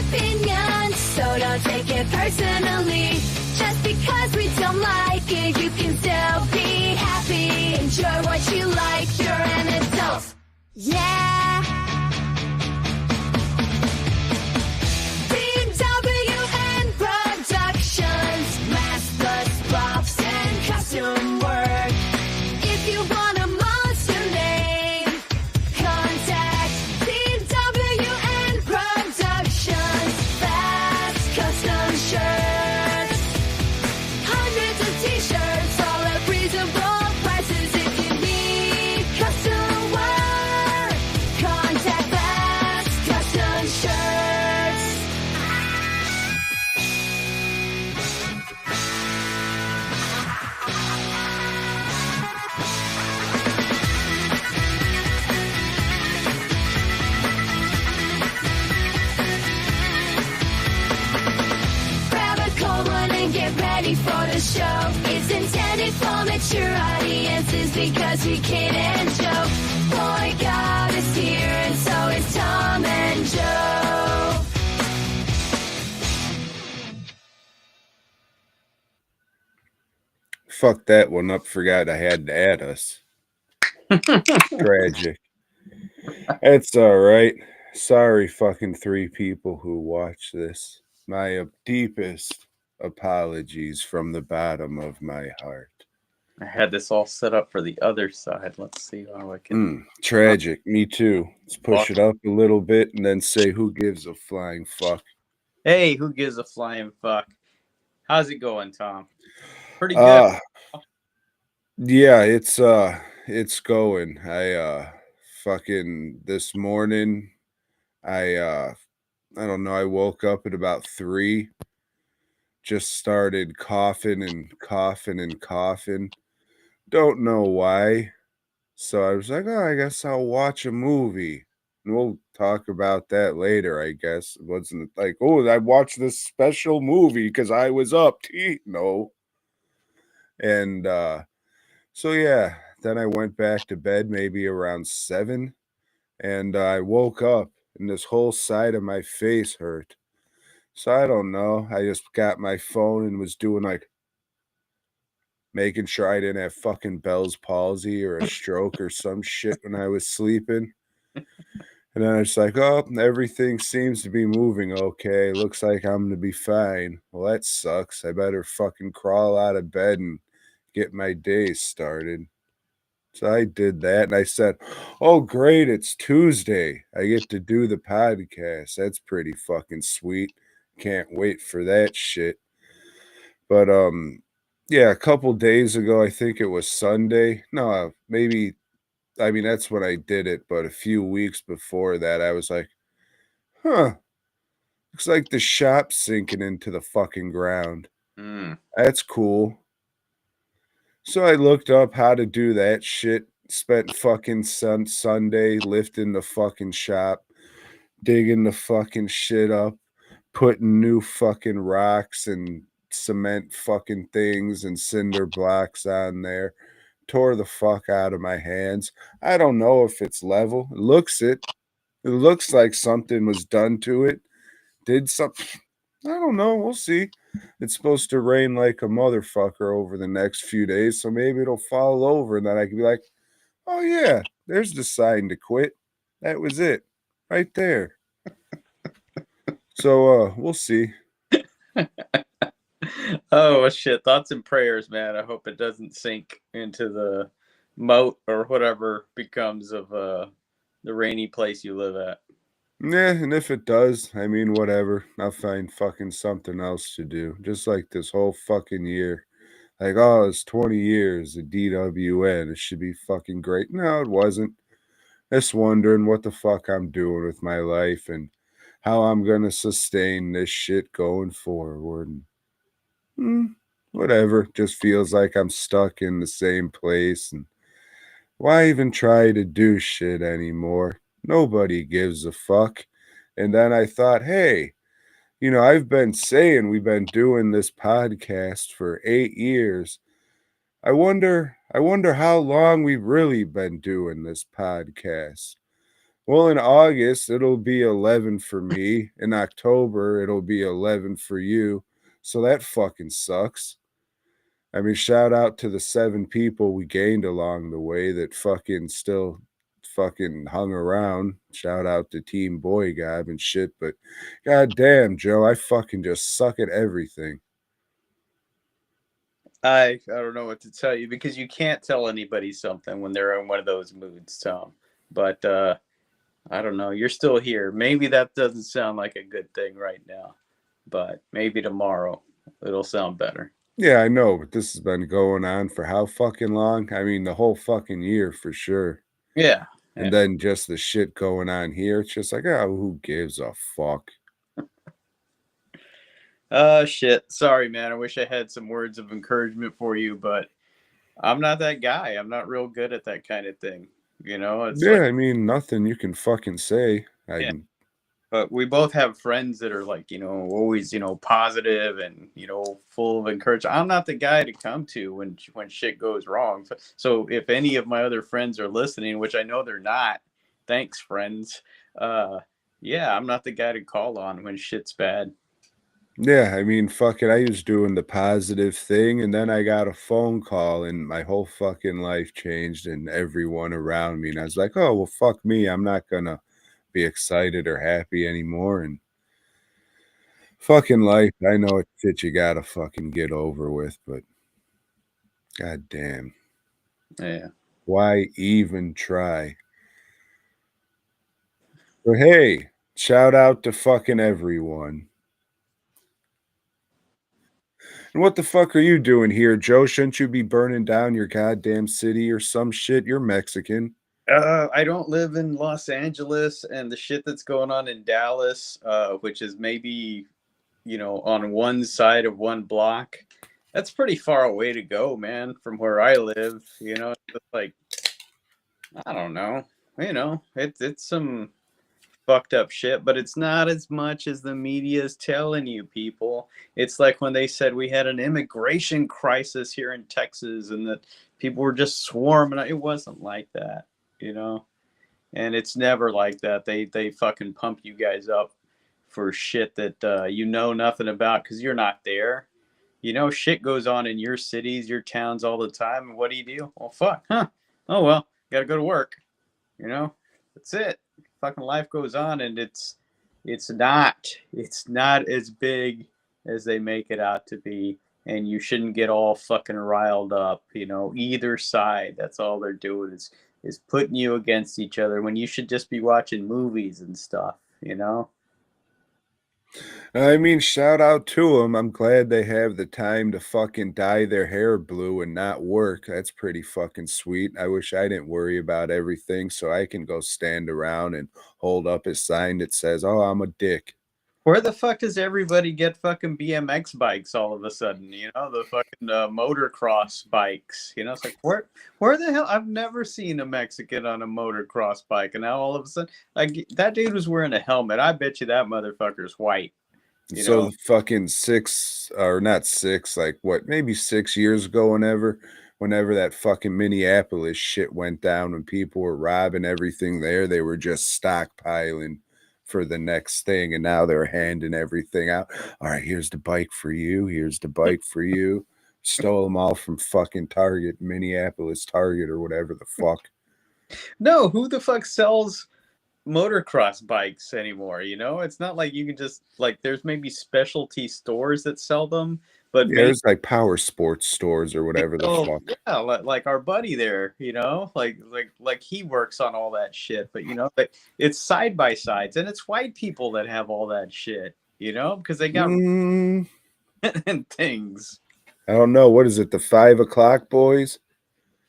opinions, so don't take it personally. Just because we don't like it, you can still be happy. Enjoy what you like, you're an adult. Yeah. BWN Productions, mask plus props and costume work. If you want a monster name, contact BWN Productions. Fast custom shirts, hundreds of t-shirts, all at reasonable prices. If you need custom work, contact Fast Custom Shirts. Grab a cold one and get ready for the show. It's intended for mature audiences because we kid and joke. Boy God is here and so is Tom and Joe. Fuck that one up. Forgot I had to add us. Tragic. It's all right. Sorry, fucking 3 people who watch this. My deepest apologies from the bottom of my heart. I had this all set up for the other side. Let's see how I can. Tragic. Me too. Let's push it up a little bit and then say who gives a flying fuck. Hey, who gives a flying fuck? How's it going, Tom? Pretty good. Yeah, it's going. I fucking this morning I don't know, I woke up at about 3, just started coughing and coughing and coughing. Don't know why. So I was like, oh, I guess I'll watch a movie. And we'll talk about that later, I guess. It wasn't like, oh, I watched this special movie because I was up. No. And so yeah, then I went back to bed maybe around 7, and I woke up and this whole side of my face hurt. So I don't know. I just got my phone and was doing like making sure I didn't have fucking Bell's palsy or a stroke or some shit when I was sleeping. And then I was like, oh, everything seems to be moving okay. Looks like I'm going to be fine. Well, that sucks. I better fucking crawl out of bed and get my day started. So I did that, and I said, oh, great, it's Tuesday. I get to do the podcast. That's pretty fucking sweet. Can't wait for that shit. But, yeah, a couple days ago, I think it was Sunday. No, maybe, I mean, that's when I did it, but a few weeks before that, I was like, huh, looks like the shop's sinking into the fucking ground. That's cool. So I looked up how to do that shit. Spent fucking Sunday lifting the fucking shop, digging the fucking shit up, putting new fucking rocks and cement fucking things and cinder blocks on there. Tore the fuck out of my hands. I don't know if it's level. It looks like something was done to it. Did something. I don't know. We'll see. It's supposed to rain like a motherfucker over the next few days, so maybe it'll fall over, and then I can be like, oh yeah, there's the sign to quit. That was it. Right there. So we'll see. Oh shit. Thoughts and prayers, man. I hope it doesn't sink into the moat or whatever becomes of the rainy place you live at. Yeah, and if it does, I mean, whatever. I'll find fucking something else to do. Just like this whole fucking year. Like, oh, it's 20 years of DWN. It should be fucking great. No, it wasn't. Just wondering what the fuck I'm doing with my life and how I'm going to sustain this shit going forward. Whatever. Just feels like I'm stuck in the same place. And why even try to do shit anymore? Nobody gives a fuck. And then I thought, hey, you know, I've been saying we've been doing this podcast for 8 years. I wonder how long we've really been doing this podcast. Well, in August, it'll be 11 for me. In October, it'll be 11 for you. So that fucking sucks. I mean, shout out to the 7 people we gained along the way that fucking still fucking hung around. Shout out to Team BOYGOB and shit. But god damn, Joe, I fucking just suck at everything. I don't know what to tell you because you can't tell anybody something when they're in one of those moods, Tom. But I don't know. You're still here. Maybe that doesn't sound like a good thing right now, but maybe tomorrow it'll sound better. Yeah, I know, but this has been going on for how fucking long? I mean, the whole fucking year for sure. Yeah. And then just the shit going on here. It's just like, oh, who gives a fuck? Shit. Sorry, man. I wish I had some words of encouragement for you, but I'm not that guy. I'm not real good at that kind of thing. You know, it's Yeah, like, I mean, nothing you can fucking say. yeah. But we both have friends that are like, always, positive and, full of encouragement. I'm not the guy to come to when shit goes wrong. So if any of my other friends are listening, which I know they're not, thanks, friends. Yeah, I'm not the guy to call on when shit's bad. Yeah, I mean, fuck it. I was doing the positive thing, and then I got a phone call, and my whole fucking life changed, and everyone around me. And I was like, oh, well, fuck me. I'm not gonna be excited or happy anymore. And fucking life, I know it's shit you gotta fucking get over with, but god damn. Yeah. Why even try? But hey, shout out to fucking everyone. And what the fuck are you doing here, Joe? Shouldn't you be burning down your goddamn city or some shit? You're Mexican. I don't live in Los Angeles, and the shit that's going on in Dallas, which is maybe, on one side of one block, that's pretty far away to go, man, from where I live. It's like, I don't know, it's some fucked up shit, but it's not as much as the media is telling you, people. It's like when they said we had an immigration crisis here in Texas and that people were just swarming. It wasn't like that, you know? And it's never like that. They fucking pump you guys up for shit that you know nothing about because you're not there. Shit goes on in your cities, your towns all the time. And what do? Well, fuck, huh? Oh, well, gotta go to work. That's it. Fucking life goes on, and it's not as big as they make it out to be. And you shouldn't get all fucking riled up. Either side. That's all they're doing is putting you against each other when you should just be watching movies and stuff. I mean, shout out to them. I'm glad they have the time to fucking dye their hair blue and not work. That's pretty fucking sweet. I wish I didn't worry about everything so I can go stand around and hold up a sign that says, oh, I'm a dick. Where the fuck does everybody get fucking BMX bikes all of a sudden? The fucking motocross bikes. It's like where the hell? I've never seen a Mexican on a motocross bike, and now all of a sudden, like that dude was wearing a helmet. I bet you that motherfucker's white. So the fucking 6 or not 6, like what, maybe 6 years ago, whenever that fucking Minneapolis shit went down when people were robbing everything there, they were just stockpiling for the next thing, and now they're handing everything out. All right, here's the bike for you. Here's the bike for you. Stole them all from fucking Target, Minneapolis Target or whatever the fuck. No, who the fuck sells motocross bikes anymore? It's not like you can just there's maybe specialty stores that sell them, but there's like power sports stores or whatever the fuck. Yeah, like our buddy there, like he works on all that shit, but it's side by sides, and it's white people that have all that shit, because they got and things. I don't know, what is it, the 5 o'clock boys?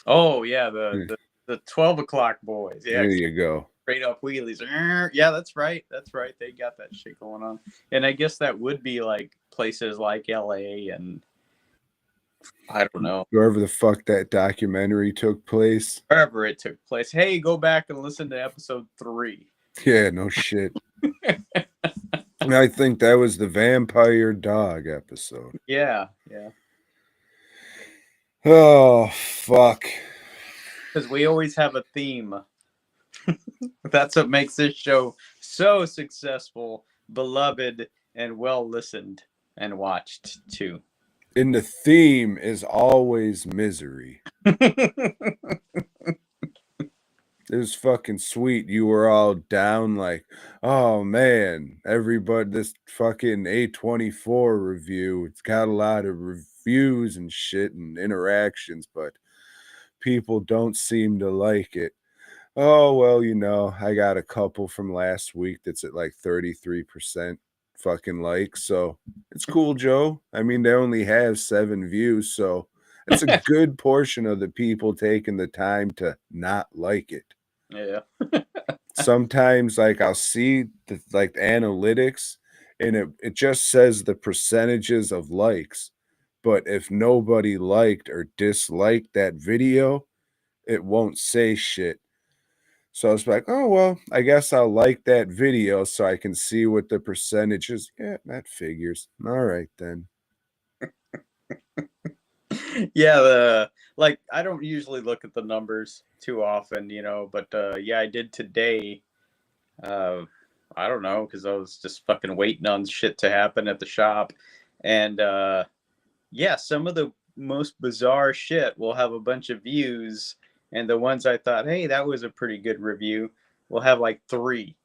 Oh yeah, the 12 o'clock boys. Yeah, there you go. Straight up wheelies. Yeah, that's right. They got that shit going on. And I guess that would be like places like LA and I don't know. Wherever the fuck that documentary took place. Wherever it took place. Hey, go back and listen to episode 3. Yeah, no shit. I think that was the vampire dog episode. Yeah. Oh, fuck. Because we always have a theme. That's what makes this show so successful, beloved, and well listened and watched too. And the theme is always misery. It was fucking sweet. You were all down like, oh man, everybody, this fucking A24 review, it's got a lot of reviews and shit and interactions, but people don't seem to like it. Oh, well, you know, I got a couple from last week that's at like 33% fucking like, so it's cool, Joe. I mean, they only have 7 views, so it's a good portion of the people taking the time to not like it. Yeah. Sometimes like I'll see the like analytics and it just says the percentages of likes, but if nobody liked or disliked that video, it won't say shit. So I was like, oh well, I guess I'll like that video so I can see what the percentage is. Yeah, that figures. All right then. Yeah, like I don't usually look at the numbers too often, but yeah, I did today. I don't know, because I was just fucking waiting on shit to happen at the shop. And yeah, some of the most bizarre shit will have a bunch of views, and the ones I thought, hey, that was a pretty good review, will have like 3.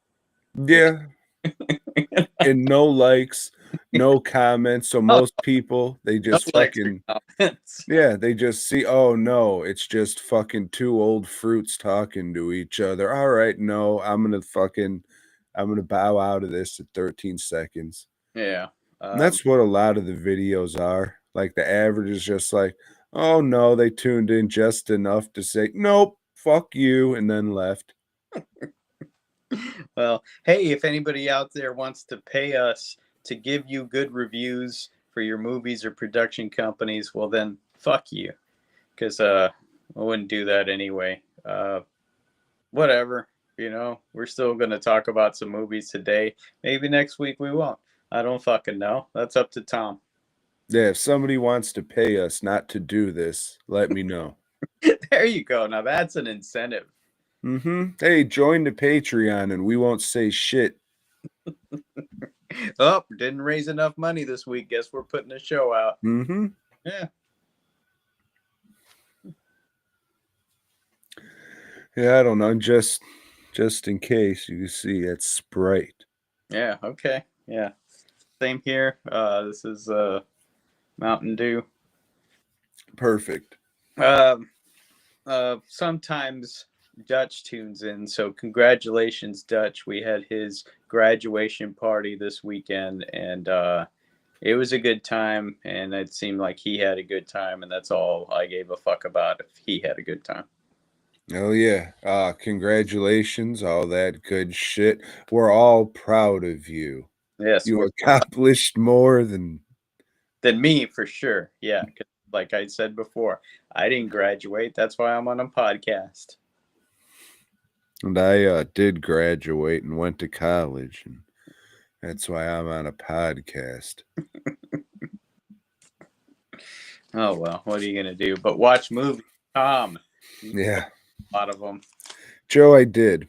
Yeah. And no likes, no comments. So most people, they just fucking, yeah, they just see, oh no, it's just fucking 2 old fruits talking to each other. All right, no, I'm gonna bow out of this at 13 seconds. Yeah. And that's what a lot of the videos are. Like the average is just like, oh no, they tuned in just enough to say, nope, fuck you, and then left. Well, hey, if anybody out there wants to pay us to give you good reviews for your movies or production companies, well then fuck you, because I wouldn't do that anyway. Whatever, we're still gonna talk about some movies today. Maybe next week we won't. I don't fucking know. That's up to Tom. Yeah, if somebody wants to pay us not to do this, let me know. There you go. Now that's an incentive. Hey, join the Patreon and we won't say shit. Oh, didn't raise enough money this week. Guess we're putting a show out. Yeah. Yeah, I don't know. Just in case you see it's Sprite. Yeah. Okay. Yeah. Same here. This is Mountain Dew. Perfect. Sometimes Dutch tunes in, so congratulations, Dutch. We had his graduation party this weekend, and it was a good time, and it seemed like he had a good time, and that's all I gave a fuck about, if he had a good time. Oh yeah. Congratulations, all that good shit. We're all proud of you. Yes, You accomplished more than me for sure. Yeah, 'cause like I said before, I didn't graduate. That's why I'm on a podcast. and I did graduate and went to college, and that's why I'm on a podcast. Oh well, what are you gonna do? But watch movies, Tom. Yeah. A lot of them. Joe, I did.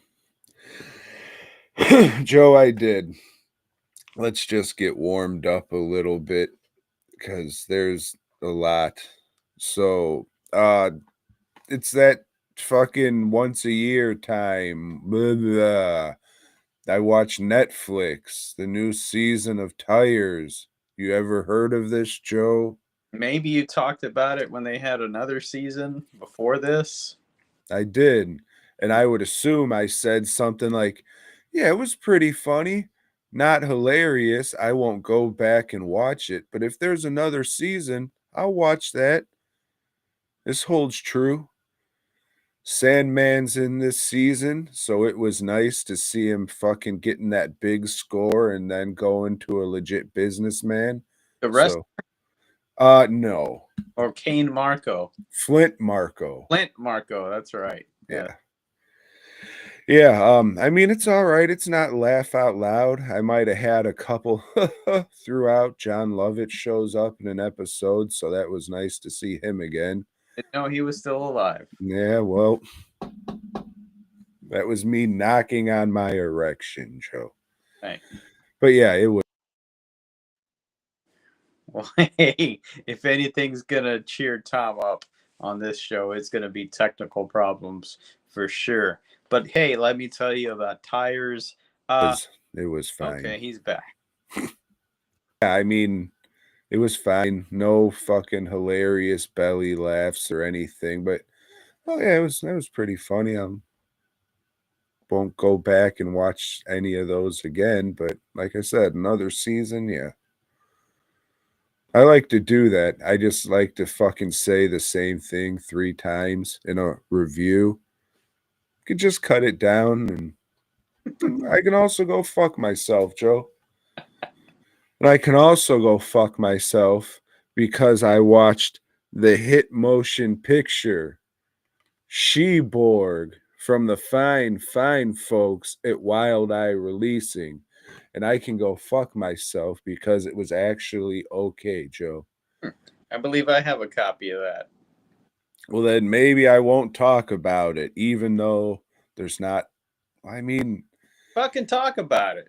Joe, I did. Let's just get warmed up a little bit because there's a lot. So, it's that fucking once a year time. Blah, blah. I watch Netflix, the new season of Tires. You ever heard of this, Joe? Maybe you talked about it when they had another season before this. I did. And I would assume I said something like, yeah, it was pretty funny. Not hilarious. I won't go back and watch it. But if there's another season, I'll watch that. This holds true. Sandman's in this season, so it was nice to see him fucking getting that big score and then going to a legit businessman. The rest, no. or Kane Marco. Flint Marco. Flint Marco, that's right. Yeah. Yeah, I mean, it's all right. It's not laugh out loud. I might have had a couple throughout. John Lovitz shows up in an episode, so that was nice to see him again. Didn't know he was still alive. Yeah, well, That was me knocking on my erection, Joe. Right. But yeah, it was. Well, hey, if anything's gonna cheer Tom up on this show, it's gonna be technical problems for sure. But hey, let me tell you about tires. It was fine. Okay, he's back. Yeah, I mean, it was fine. No fucking hilarious belly laughs or anything, but oh yeah, it was pretty funny. Won't go back and watch any of those again, but like I said, another season, yeah. I like to do that. I just like to fucking say the same thing 3 times in a review. Could just cut it down, and I can also go fuck myself, Joe. And I can also go fuck myself because I watched the hit motion picture Sheborg from the fine, fine folks at Wild Eye Releasing. And I can go fuck myself because it was actually okay, Joe. I believe I have a copy of that. Well, then maybe I won't talk about it, even though there's not. I mean, Fucking talk about it.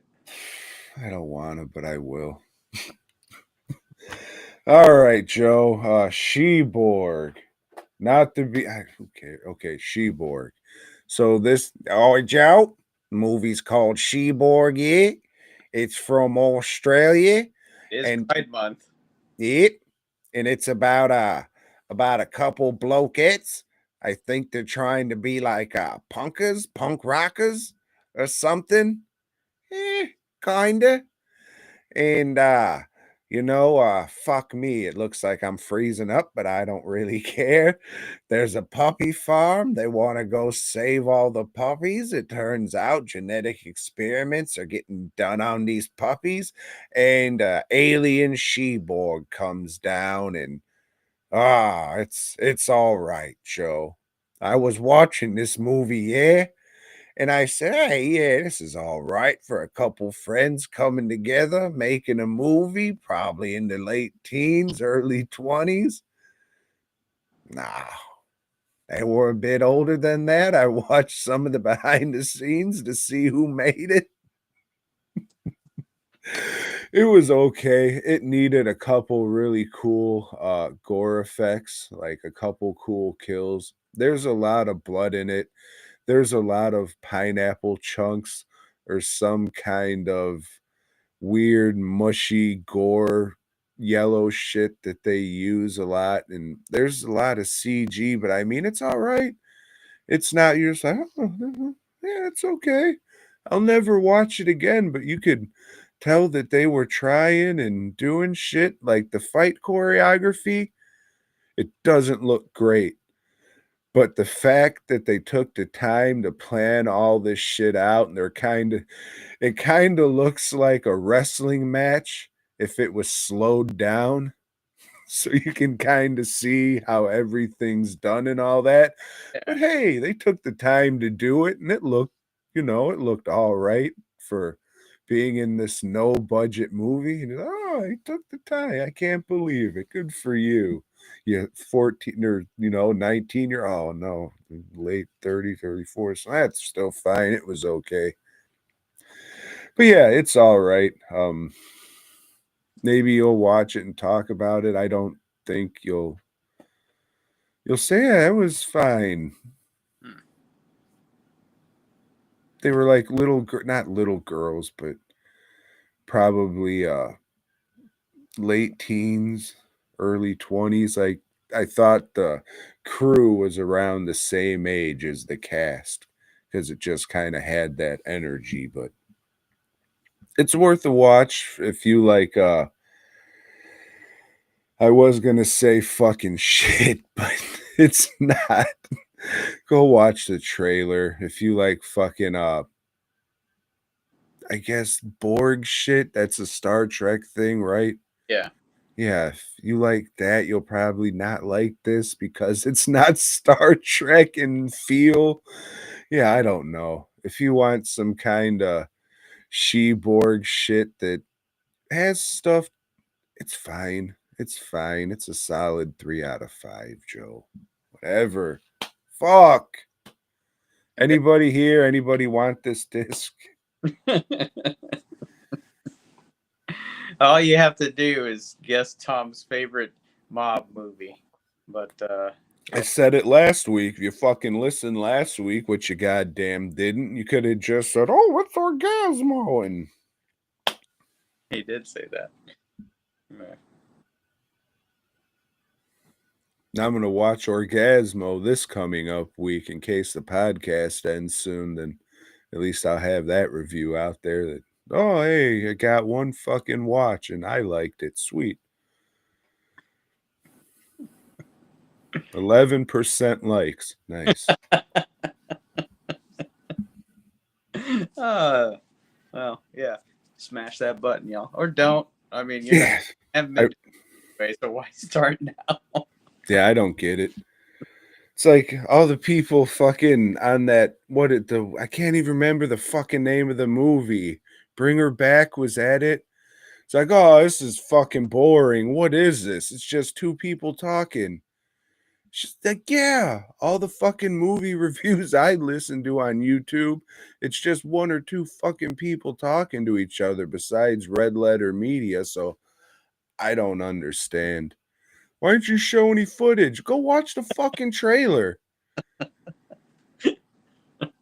I don't want to, but I will. All right, Joe. Sheborg. Not to be. Okay, Sheborg. So this. Oh, Joe. Movie's called Sheborg, yeah? It's from Australia. It is And Pride Month. it. And it's about a couple blokettes. I think they're trying to be like punkers, punk rockers, or something. Kinda. And fuck me. It looks like I'm freezing up, but I don't really care. There's a puppy farm. They want to go save all the puppies. It turns out genetic experiments are getting done on these puppies, and alien Sheborg comes down, and it's all right, Joe. I was watching this movie, yeah, and I said, hey, yeah, this is all right for a couple friends coming together, making a movie, probably in the late teens, early 20s. Nah, they were a bit older than that. I watched some of the behind the scenes to see who made it. It was okay. It needed a couple really cool gore effects, like a couple cool kills. There's a lot of blood in it. There's a lot of pineapple chunks or some kind of weird mushy gore yellow shit that they use a lot, and there's a lot of CG, but I mean it's all right. It's not you're just like, oh, yeah, it's okay. I'll never watch it again, but you could tell that they were trying and doing shit like the fight choreography. It doesn't look great. But the fact that they took the time to plan all this shit out, and it kind of looks like a wrestling match if it was slowed down. So you can kind of see how everything's done and all that. But hey, they took the time to do it, and it looked all right for being in this no budget movie. And he took the time. I can't believe it. Good for you. You 14 or 19 year oh no, late 30, 34. So that's still fine. It was okay. But yeah, it's all right. Maybe you'll watch it and talk about it. I don't think you'll say, yeah, it was fine. They were like not little girls, but probably late teens, early 20s. Like I thought the crew was around the same age as the cast because it just kind of had that energy, but it's worth a watch if you like I was gonna say fucking shit, but it's not. Go watch the trailer if you like fucking I guess Borg shit. That's a Star Trek thing, right? Yeah. Yeah, if you like that, you'll probably not like this because it's not Star Trek in feel. Yeah, I don't know. If you want some kind of Sheborg shit that has stuff, it's fine. It's fine. It's a solid 3 out of 5, Joe. Whatever. Fuck. Anybody here? Anybody want this disc? All you have to do is guess Tom's favorite mob movie. But I said it last week. If you fucking listened last week, which you goddamn didn't, you could have just said, "Oh, it's Orgasmo," and he did say that. Yeah. I'm gonna watch Orgasmo this coming up week in case the podcast ends soon. Then at least I'll have that review out there. That oh hey, I got one fucking watch and I liked it. Sweet. 11% likes. Nice. Well, yeah. Smash that button, y'all. Or don't. I mean, you Yeah. haven't been anyway, so why start now? Yeah, I don't get it. It's like all the people fucking on that I can't even remember the fucking name of the movie. Bring Her Back was at it. It's like, oh, this is fucking boring. What is this? It's just two people talking. It's just like, yeah, all the fucking movie reviews I listen to on YouTube, it's just one or two fucking people talking to each other besides Red Letter Media. So I don't understand. Why don't you show any footage? Go watch the fucking trailer. The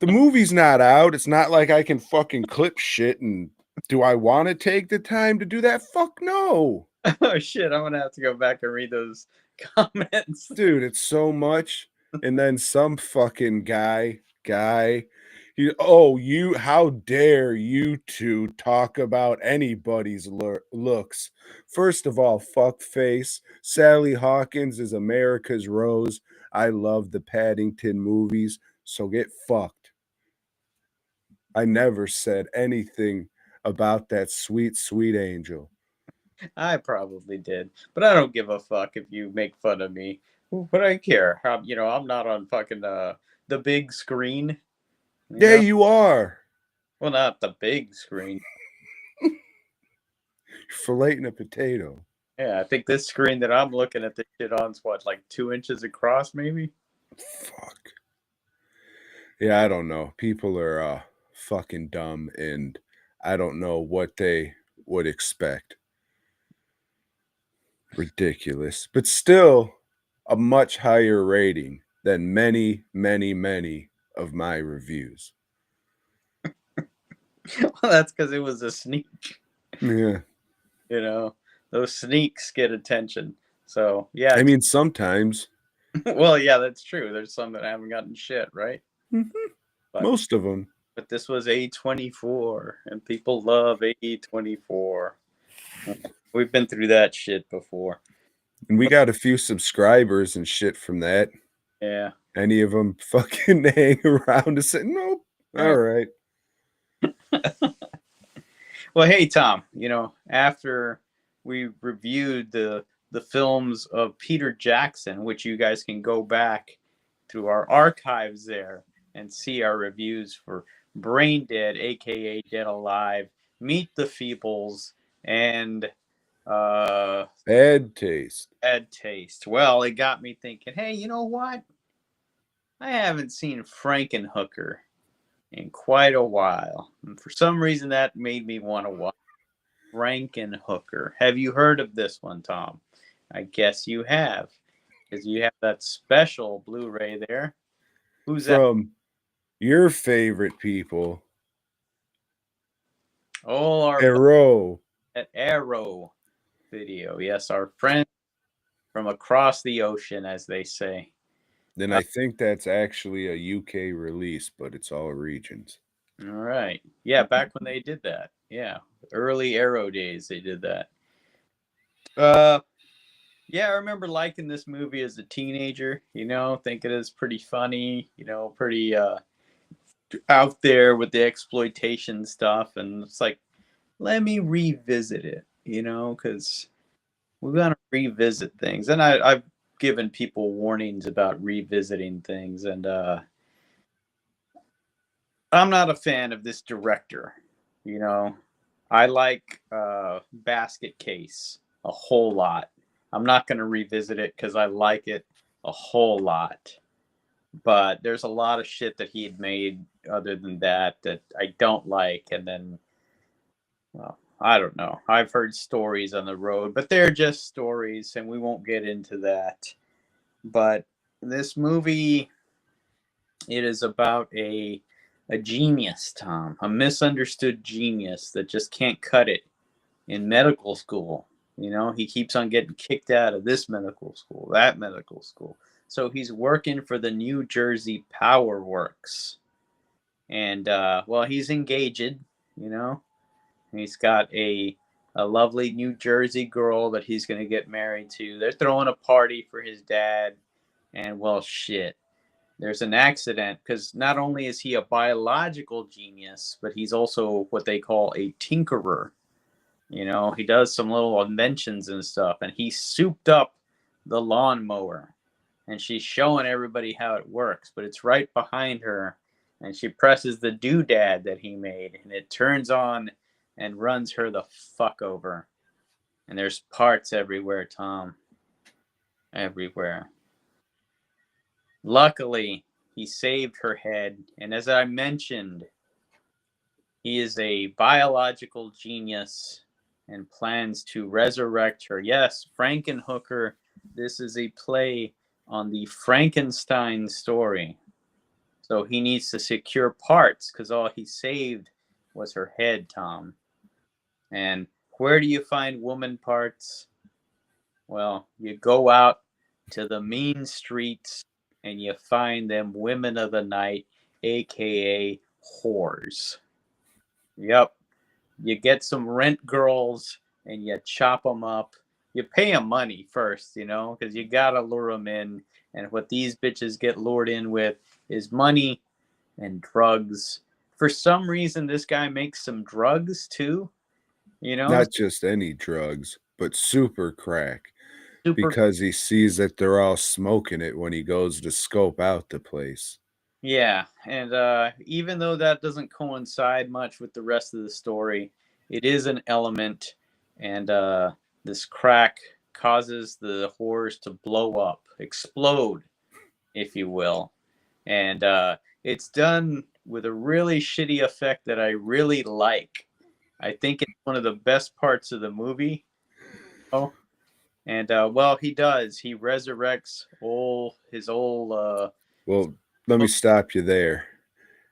movie's not out. It's not like I can fucking clip shit. And do I want to take the time to do that? Fuck no. Oh shit, I'm gonna have to go back and read those comments. Dude, it's so much. And then some fucking guy, how dare you two talk about anybody's looks? First of all, fuck face. Sally Hawkins is America's Rose. I love the Paddington movies, so get fucked. I never said anything about that sweet, sweet angel. I probably did, but I don't give a fuck if you make fun of me. What do I care? I'm not on fucking the big screen. Yeah, you are. Well, not the big screen. You're filleting a potato. Yeah, I think this screen that I'm looking at this shit on is what, like 2 inches across, maybe? Fuck. Yeah, I don't know. People are fucking dumb, and I don't know what they would expect. Ridiculous. But still a much higher rating than many, many, many of my reviews. Well, that's because it was a sneak. Yeah. Those sneaks get attention. So, yeah. I mean, sometimes. Well, yeah, that's true. There's some that haven't gotten shit, right? Mm-hmm. Most of them. But this was A24, and people love A24. We've been through that shit before. And we got a few subscribers and shit from that. Yeah. Any of them fucking hang around and say, nope. All right. Well, hey, Tom, after we reviewed the films of Peter Jackson, which you guys can go back to our archives there and see our reviews for Brain Dead, a.k.a. Dead Alive, Meet the Feebles, and Bad Taste. Bad Taste. Well, it got me thinking, hey, you know what? I haven't seen Frankenhooker in quite a while. And for some reason, that made me want to watch Frankenhooker. Have you heard of this one, Tom? I guess you have, because you have that special Blu-ray there. Who's that? From your favorite people. Oh, our Arrow. At Arrow Video. Yes, our friend from across the ocean, as they say. Then I think that's actually a UK release, but it's all regions. All right. Yeah, back when they did that. Yeah, early Arrow days, they did that. Yeah, I remember liking this movie as a teenager, thinking it was pretty funny, pretty out there with the exploitation stuff. And it's like, let me revisit it, because we're going to revisit things. And I've given people warnings about revisiting things. And I'm not a fan of this director, I like Basket Case a whole lot. I'm not going to revisit it because I like it a whole lot. but there's a lot of shit that he had made other than that I don't like. And then, well, I don't know. I've heard stories on the road, but they're just stories, and we won't get into that. But this movie, it is about a genius, Tom, a misunderstood genius that just can't cut it in medical school. You know, he keeps on getting kicked out of this medical school, that medical school. So he's working for the New Jersey Power Works. And, well, he's engaged, you know. He's got a lovely New Jersey girl that he's going to get married to. They're throwing a party for his dad. And, well, shit. There's an accident because not only is he a biological genius, but he's also what they call a tinkerer. You know, he does some little inventions and stuff, and he souped up the lawnmower, and she's showing everybody how it works, but it's right behind her, and she presses the doodad that he made, and it turns on and runs her the fuck over. And there's parts everywhere, Tom. Everywhere. Luckily, he saved her head, and as I mentioned, he is a biological genius and plans to resurrect her. Yes, Frankenhooker. This is a play on the Frankenstein story. So he needs to secure parts because all he saved was her head, Tom. And where do you find woman parts? Well, you go out to the mean streets and you find them women of the night, aka whores. Yep. You get some rent girls and you chop them up. You pay them money first, you know, because you got to lure them in. And what these bitches get lured in with is money and drugs. For some reason, this guy makes some drugs too, you know. Not just any drugs, but super crack. Super. Because he sees that they're all smoking it when he goes to scope out the place. Yeah, and even though that doesn't coincide much with the rest of the story, it is an element, and this crack causes the whores to blow up, explode, if you will. And it's done with a really shitty effect that I really like. I think it's one of the best parts of the movie. Oh, and well, he does. He resurrects his old. Well, let me stop you there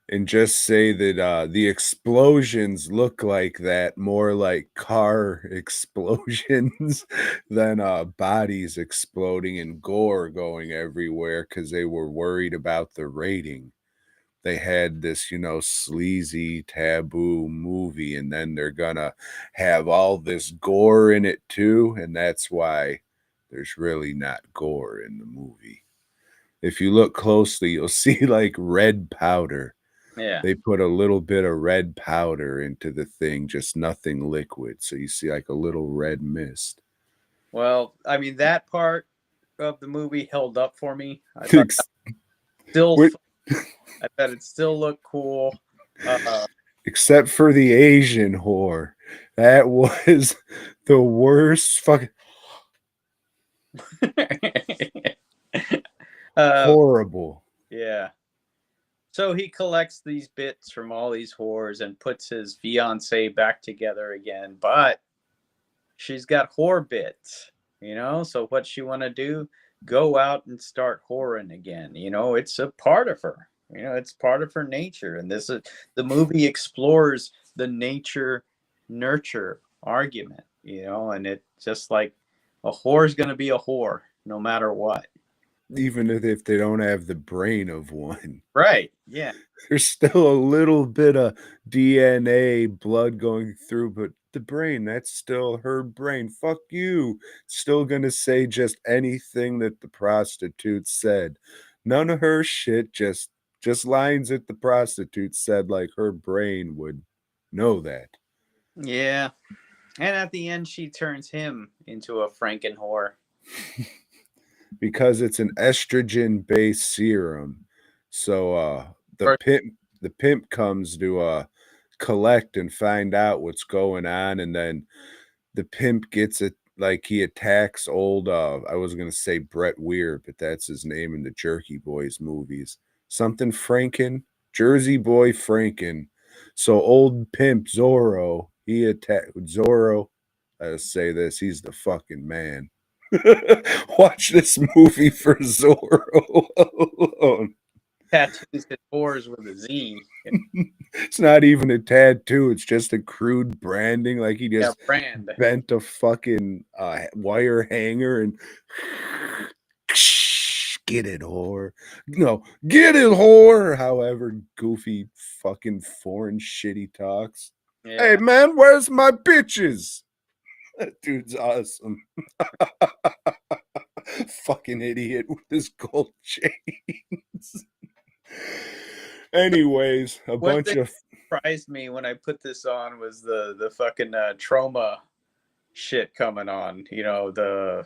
and just say that the explosions look like that, more like car explosions than bodies exploding and gore going everywhere because they were worried about the rating. They had this, you know, sleazy taboo movie, and then they're gonna have all this gore in it too, and that's why there's really not gore in the movie. If you look closely, you'll see like red powder. Yeah. They put a little bit of red powder into the thing, just nothing liquid. So you see like a little red mist. Well, I mean, that part of the movie held up for me. I thought I bet it still looked cool. Except for the Asian whore. That was the worst fucking horrible. Yeah. So he collects these bits from all these whores and puts his fiance back together again, but she's got whore bits, you know? So what she want to do? Go out and start whoring again. You know, it's a part of her. You know, it's part of her nature. And this is the movie explores the nature nurture argument, you know, and it's just like a whore is going to be a whore no matter what. Even if they don't have the brain of one. Right. Yeah. There's still a little bit of DNA blood going through, but the brain, that's still her brain. Fuck you. Still gonna say just anything that the prostitute said. None of her shit, just lines that the prostitute said, like her brain would know that. Yeah. And at the end, she turns him into a Frankenhooker. Because it's an estrogen-based serum. So the pimp comes to collect and find out what's going on, and then the pimp gets it like he attacks old I was gonna say Brett Weir, but that's his name in the Jerky Boys movies. Something Franken, Jersey Boy Franken. So old pimp Zorro, he attacked Zorro. I say this, he's the fucking man. Watch this movie for Zorro alone. Tattoos his whores with a Z. It's not even a tattoo, it's just a crude branding, like he Yeah, just brand. bent a fucking wire hanger and get it, whore. No, get it, whore. However goofy fucking foreign shit he talks. Yeah. Hey man, where's my bitches? That dude's awesome. Fucking idiot with his gold chains. Anyways, a One bunch thing of surprised me when I put this on was the fucking trauma shit coming on. You know, the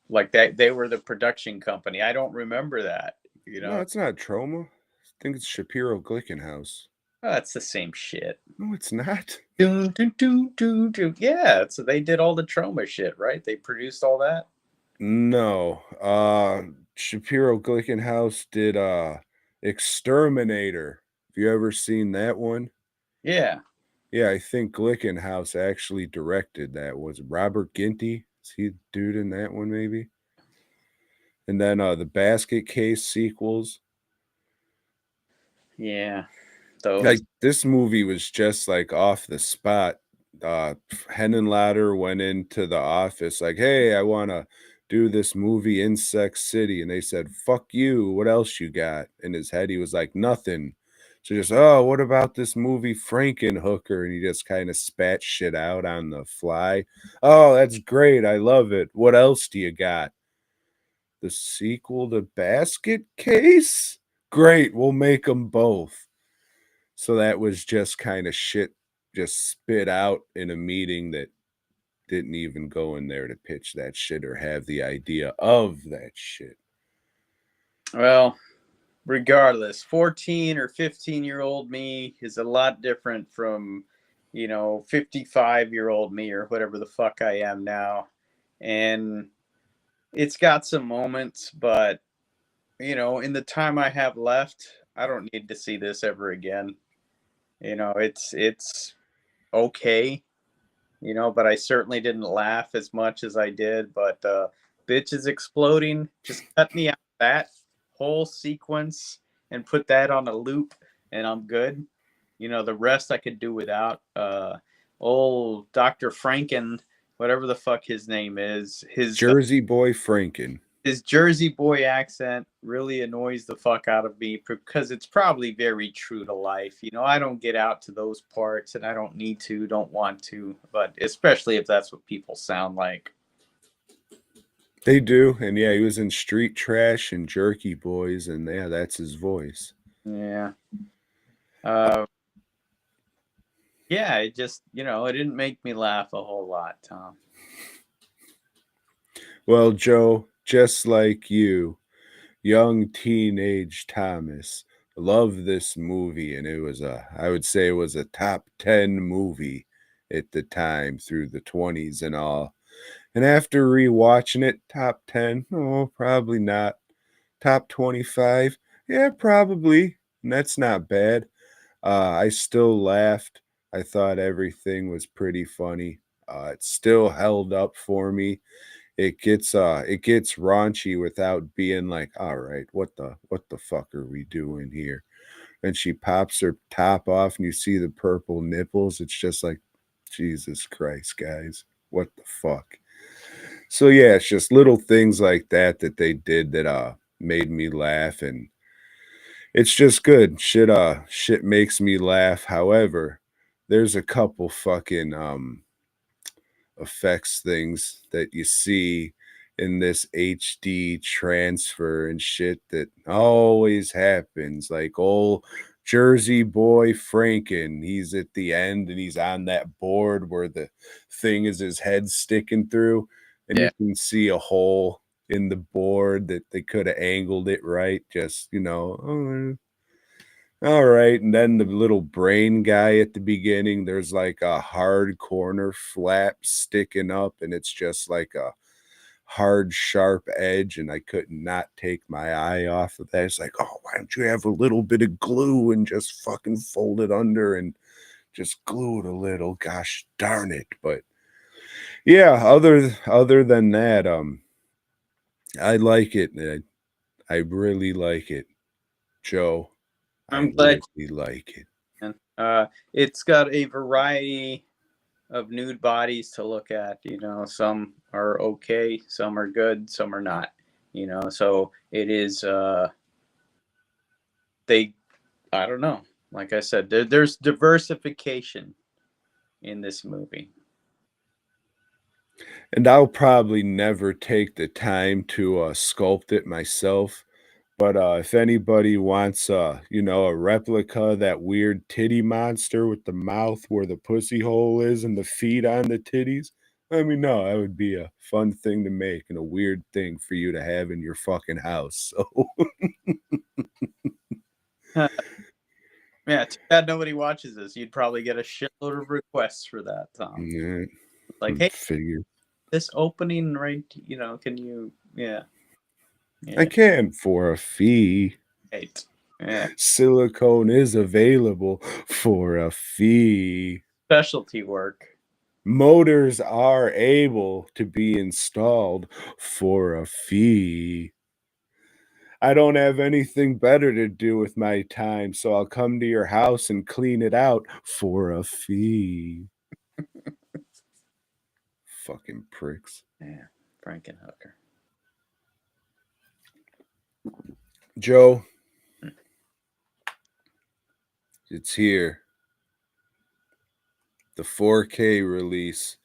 like that they were the production company. I don't remember that. You no, know, it's not Trauma. I think it's Shapiro Glickenhaus. oh, that's the same shit. No, it's not. Dun, dun, dun, dun, dun. Yeah, so they did all the trauma shit, right? They produced all that. No. Shapiro Glickenhaus did Exterminator. Have you ever seen that one? Yeah, Yeah, I think Glickenhaus actually directed that. Was it Robert Ginty? Is he the dude in that one maybe? And then the Basket Case sequels. yeah. Those. Like this movie was just like off the spot. Henenlotter went into the office like, "Hey, I want to do this movie Insect City," and they said, "Fuck you. What else you got?" In his head, he was like, "Nothing." So just, "Oh, what about this movie Frankenhooker?" And he just kind of spat shit out on the fly. "Oh, that's great. I love it. What else do you got?" The sequel to Basket Case? Great. We'll make them both. So that was just kind of shit just spit out in a meeting that didn't even go in there to pitch that shit or have the idea of that shit. Well, regardless, 14 or 15-year-old me is a lot different from, 55-year-old me or whatever the fuck I am now. And it's got some moments, but, in the time I have left, I don't need to see this ever again. It's okay, but I certainly didn't laugh as much as I did. But bitches exploding, just cut me out that whole sequence and put that on a loop, and I'm good. The rest I could do without. Old Dr. Franken, whatever the fuck his name is, Jersey Boy Franken. his Jersey boy accent really annoys the fuck out of me because it's probably very true to life. I don't get out to those parts and I don't need to, don't want to, but especially if that's what people sound like. They do. And yeah, he was in Street Trash and Jerky Boys, and yeah, that's his voice. Yeah. Yeah, it just, it didn't make me laugh a whole lot, Tom. Well, Joe, just like you, young teenage Thomas, loved this movie, and I would say it was a top 10 movie at the time through the 20s and all. And after rewatching it, top 10, oh, probably not. Top 25, yeah, probably. And that's not bad. I still laughed. I thought everything was pretty funny. It still held up for me. It gets raunchy without being like, all right, what the fuck are we doing here? And she pops her top off and you see the purple nipples. It's just like, Jesus Christ, guys, what the fuck? So yeah, it's just little things like that that they did that made me laugh, and it's just good. Shit makes me laugh. However, there's a couple fucking effects things that you see in this HD transfer and shit that always happens. Like old Jersey Boy Franken, he's at the end and he's on that board where the thing is his head sticking through, and Yeah. you can see a hole in the board that they could have angled it right. Just, All right, and then the little brain guy at the beginning, there's like a hard corner flap sticking up, and it's just like a hard, sharp edge, and I could not take my eye off of that. It's like, oh, why don't you have a little bit of glue and just fucking fold it under and just glue it a little? Gosh darn it. But yeah, other than that, I like it. I really like it, Joe. I I'm glad. really like it. It's got a variety of nude bodies to look at. Some are okay, some are good, some are not. So it is. I don't know. Like I said, there's diversification in this movie. And I'll probably never take the time to sculpt it myself. But if anybody wants, a replica of that weird titty monster with the mouth where the pussy hole is and the feet on the titties, let me know. That would be a fun thing to make and a weird thing for you to have in your fucking house. So, Yeah, too bad nobody watches this. You'd probably get a shitload of requests for that, Tom. yeah, Like, hey, figure. this opening, right? Can you? Yeah. I can for a fee. Right. Yeah. Silicone is available for a fee. Specialty work. Motors are able to be installed for a fee. I don't have anything better to do with my time, so I'll come to your house and clean it out for a fee. Fucking pricks. Yeah, Frankenhooker. Joe, it's here. The 4K release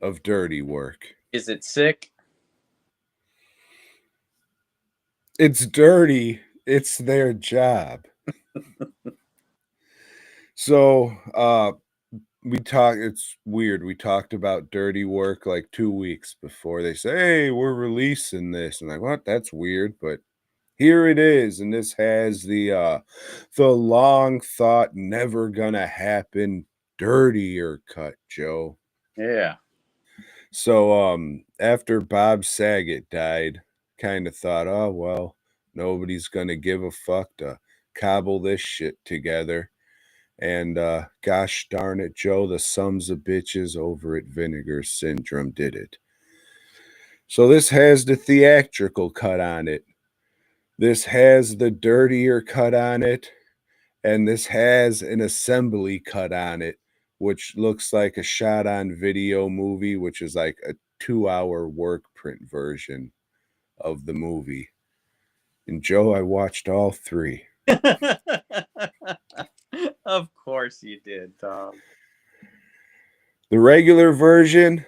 of Dirty Work. Is it sick? It's dirty. It's their job. So, it's weird. We talked about Dirty Work like 2 weeks before they say, hey, we're releasing this. And I'm like, what? That's weird. But here it is. And this has the long thought, never gonna happen dirtier cut, Joe. Yeah. So, after Bob Saget died, kind of thought, oh, well, nobody's gonna give a fuck to cobble this shit together. And gosh darn it, Joe, the sons of bitches over at Vinegar Syndrome did it. So this has the theatrical cut on it. This has the dirtier cut on it. And this has an assembly cut on it, which looks like a shot on video movie, which is like a 2-hour work print version of the movie. And Joe, I watched all three. Of course you did, Tom. The regular version,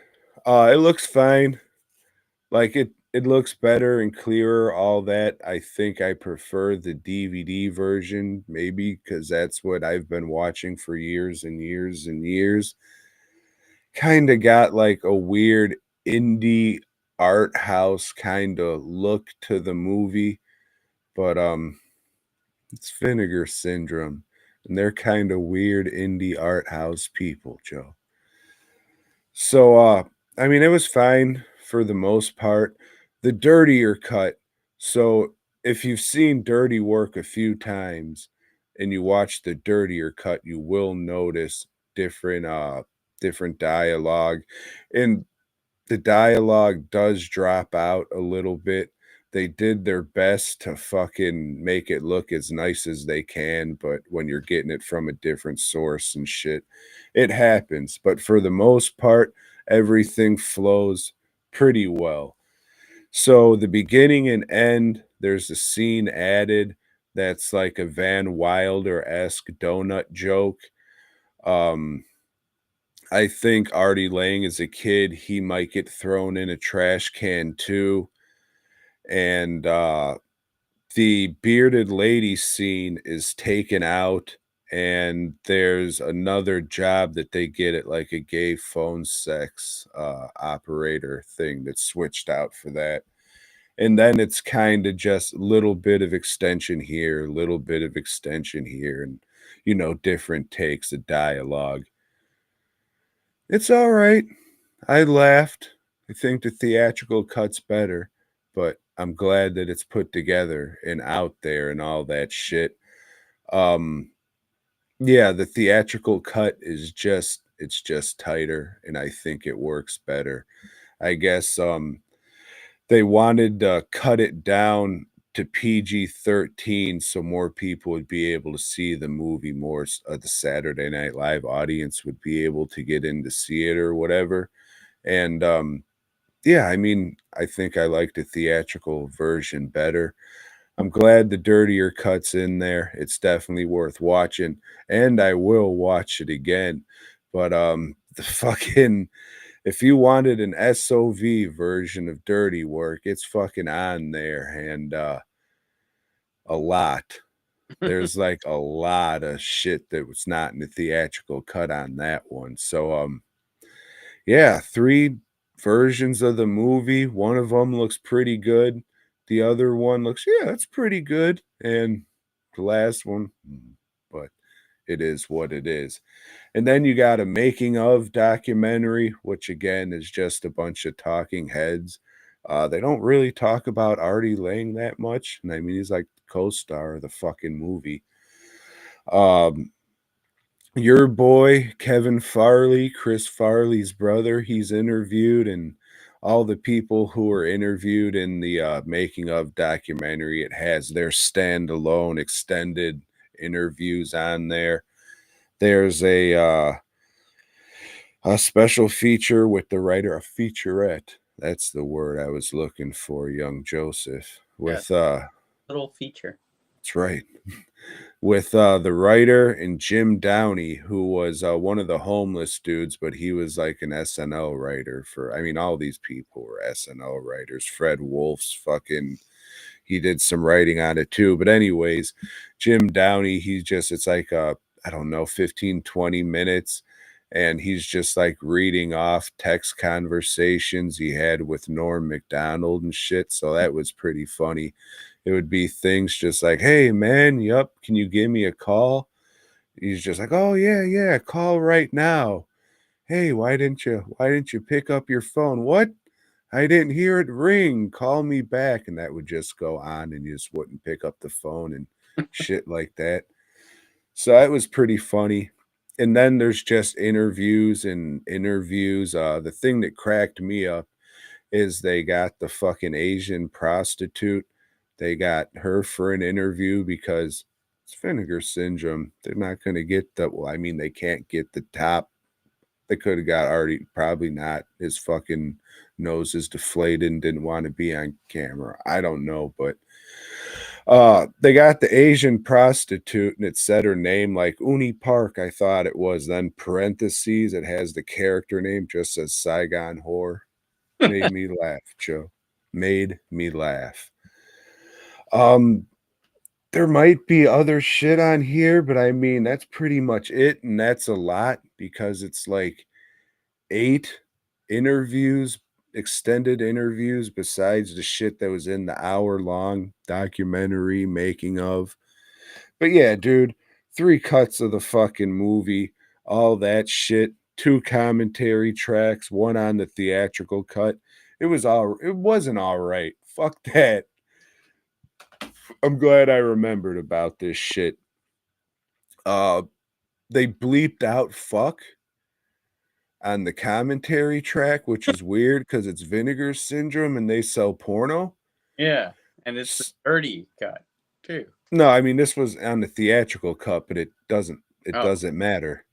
it looks fine. Like it looks better and clearer, all that. I think I prefer the DVD version, maybe because that's what I've been watching for years and years and years. Kind of got like a weird indie art house kind of look to the movie, but it's Vinegar Syndrome, and they're kind of weird indie art house people, Joe. So I mean, it was fine for the most part. The dirtier cut. So if you've seen Dirty Work a few times and you watch the dirtier cut, you will notice different dialogue. And the dialogue does drop out a little bit. They did their best to fucking make it look as nice as they can, but when you're getting it from a different source and shit, it happens. But for the most part, everything flows pretty well. So the beginning and end, there's a scene added that's like a Van Wilder-esque donut joke. I think Artie Lang as a kid, he might get thrown in a trash can too. And the bearded lady scene is taken out, and there's another job that they get at like a gay phone sex operator thing that's switched out for that. And then it's kind of just a little bit of extension here, a little bit of extension here, and, you know, different takes of dialogue. It's all right. I laughed. I think the theatrical cut's better, but I'm glad that it's put together and out there and all that shit. Yeah, the theatrical cut is just it's just tighter, and I think it works better. I guess they wanted to cut it down to PG-13 so more people would be able to see the movie, more the Saturday Night Live audience would be able to get in to see it or whatever. And yeah, I mean, I think I like the theatrical version better. I'm glad the dirtier cut's in there. It's definitely worth watching, and I will watch it again. But the fucking if you wanted an SOV version of Dirty Work, it's fucking on there, and a lot. There's like a lot of shit that was not in the theatrical cut on that one. So yeah, 3 versions of the movie. One of them looks pretty good. The other one looks, yeah, that's pretty good. And the last one, but it is what it is. And then you got a making of documentary, which again is just a bunch of talking heads. They don't really talk about Artie Lang that much. And I mean, he's like the co-star of the fucking movie. Your boy, Kevin Farley, Chris Farley's brother, he's interviewed, and all the people who were interviewed in the making of documentary, it has their standalone extended interviews on there. There's a special feature with the writer, a featurette. That's the word I was looking for, young Joseph. With little feature. That's right. With the writer and Jim Downey, who was one of the homeless dudes, but he was like an SNL writer for, I mean, all these people were SNL writers. Fred Wolf's fucking, he did some writing on it too. But anyways, Jim Downey, it's like, I don't know, 15, 20 minutes. And he's just like reading off text conversations he had with Norm Macdonald and shit. So that was pretty funny. It would be things just like, hey, man, yup, can you give me a call? He's just like, oh, yeah, call right now. Hey, why didn't you pick up your phone? What? I didn't hear it ring. Call me back. And that would just go on, and you just wouldn't pick up the phone and shit like that. So that was pretty funny. And then there's just interviews and interviews. The thing that cracked me up is they got the fucking Asian prostitute. They got her for an interview because it's Vinegar Syndrome. They're not going to get the, well, I mean, they can't get the top. They could have got Artie, probably not. His fucking nose is deflated and didn't want to be on camera. I don't know, but they got the Asian prostitute, and it said her name like Uni Park, I thought it was. Then parentheses, it has the character name, just says Saigon Whore. Made me laugh, Joe. Made me laugh. There might be other shit on here, but I mean, that's pretty much it, and that's a lot because it's like 8 interviews, extended interviews, besides the shit that was in the hour-long documentary making of. But yeah, dude, 3 cuts of the fucking movie, all that shit, 2 commentary tracks, 1 on the theatrical cut. It wasn't all right. Fuck that. I'm glad I remembered about this shit. They bleeped out fuck on the commentary track, which is weird because it's Vinegar Syndrome and they sell porno. Yeah, and it's the dirty cut too. No, I mean this was on the theatrical cut, but it doesn't matter.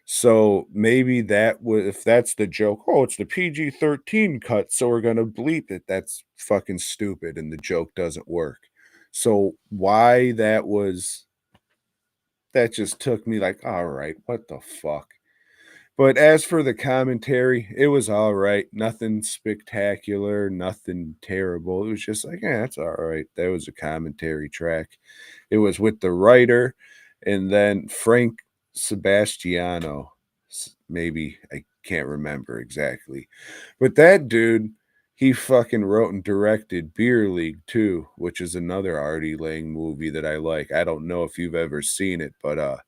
So maybe that was, if that's the joke, oh, it's the PG-13 cut, so we're gonna bleep it. That's fucking stupid, and the joke doesn't work. So why that just took me like, all right, what the fuck? But as for the commentary, it was all right. Nothing spectacular, nothing terrible. It was just like, yeah, that's all right. That was a commentary track. It was with the writer and then Frank Sebastiano. Maybe I can't remember exactly. But that dude, he fucking wrote and directed Beer League too, which is another Artie Lang movie that I like. I don't know if you've ever seen it, but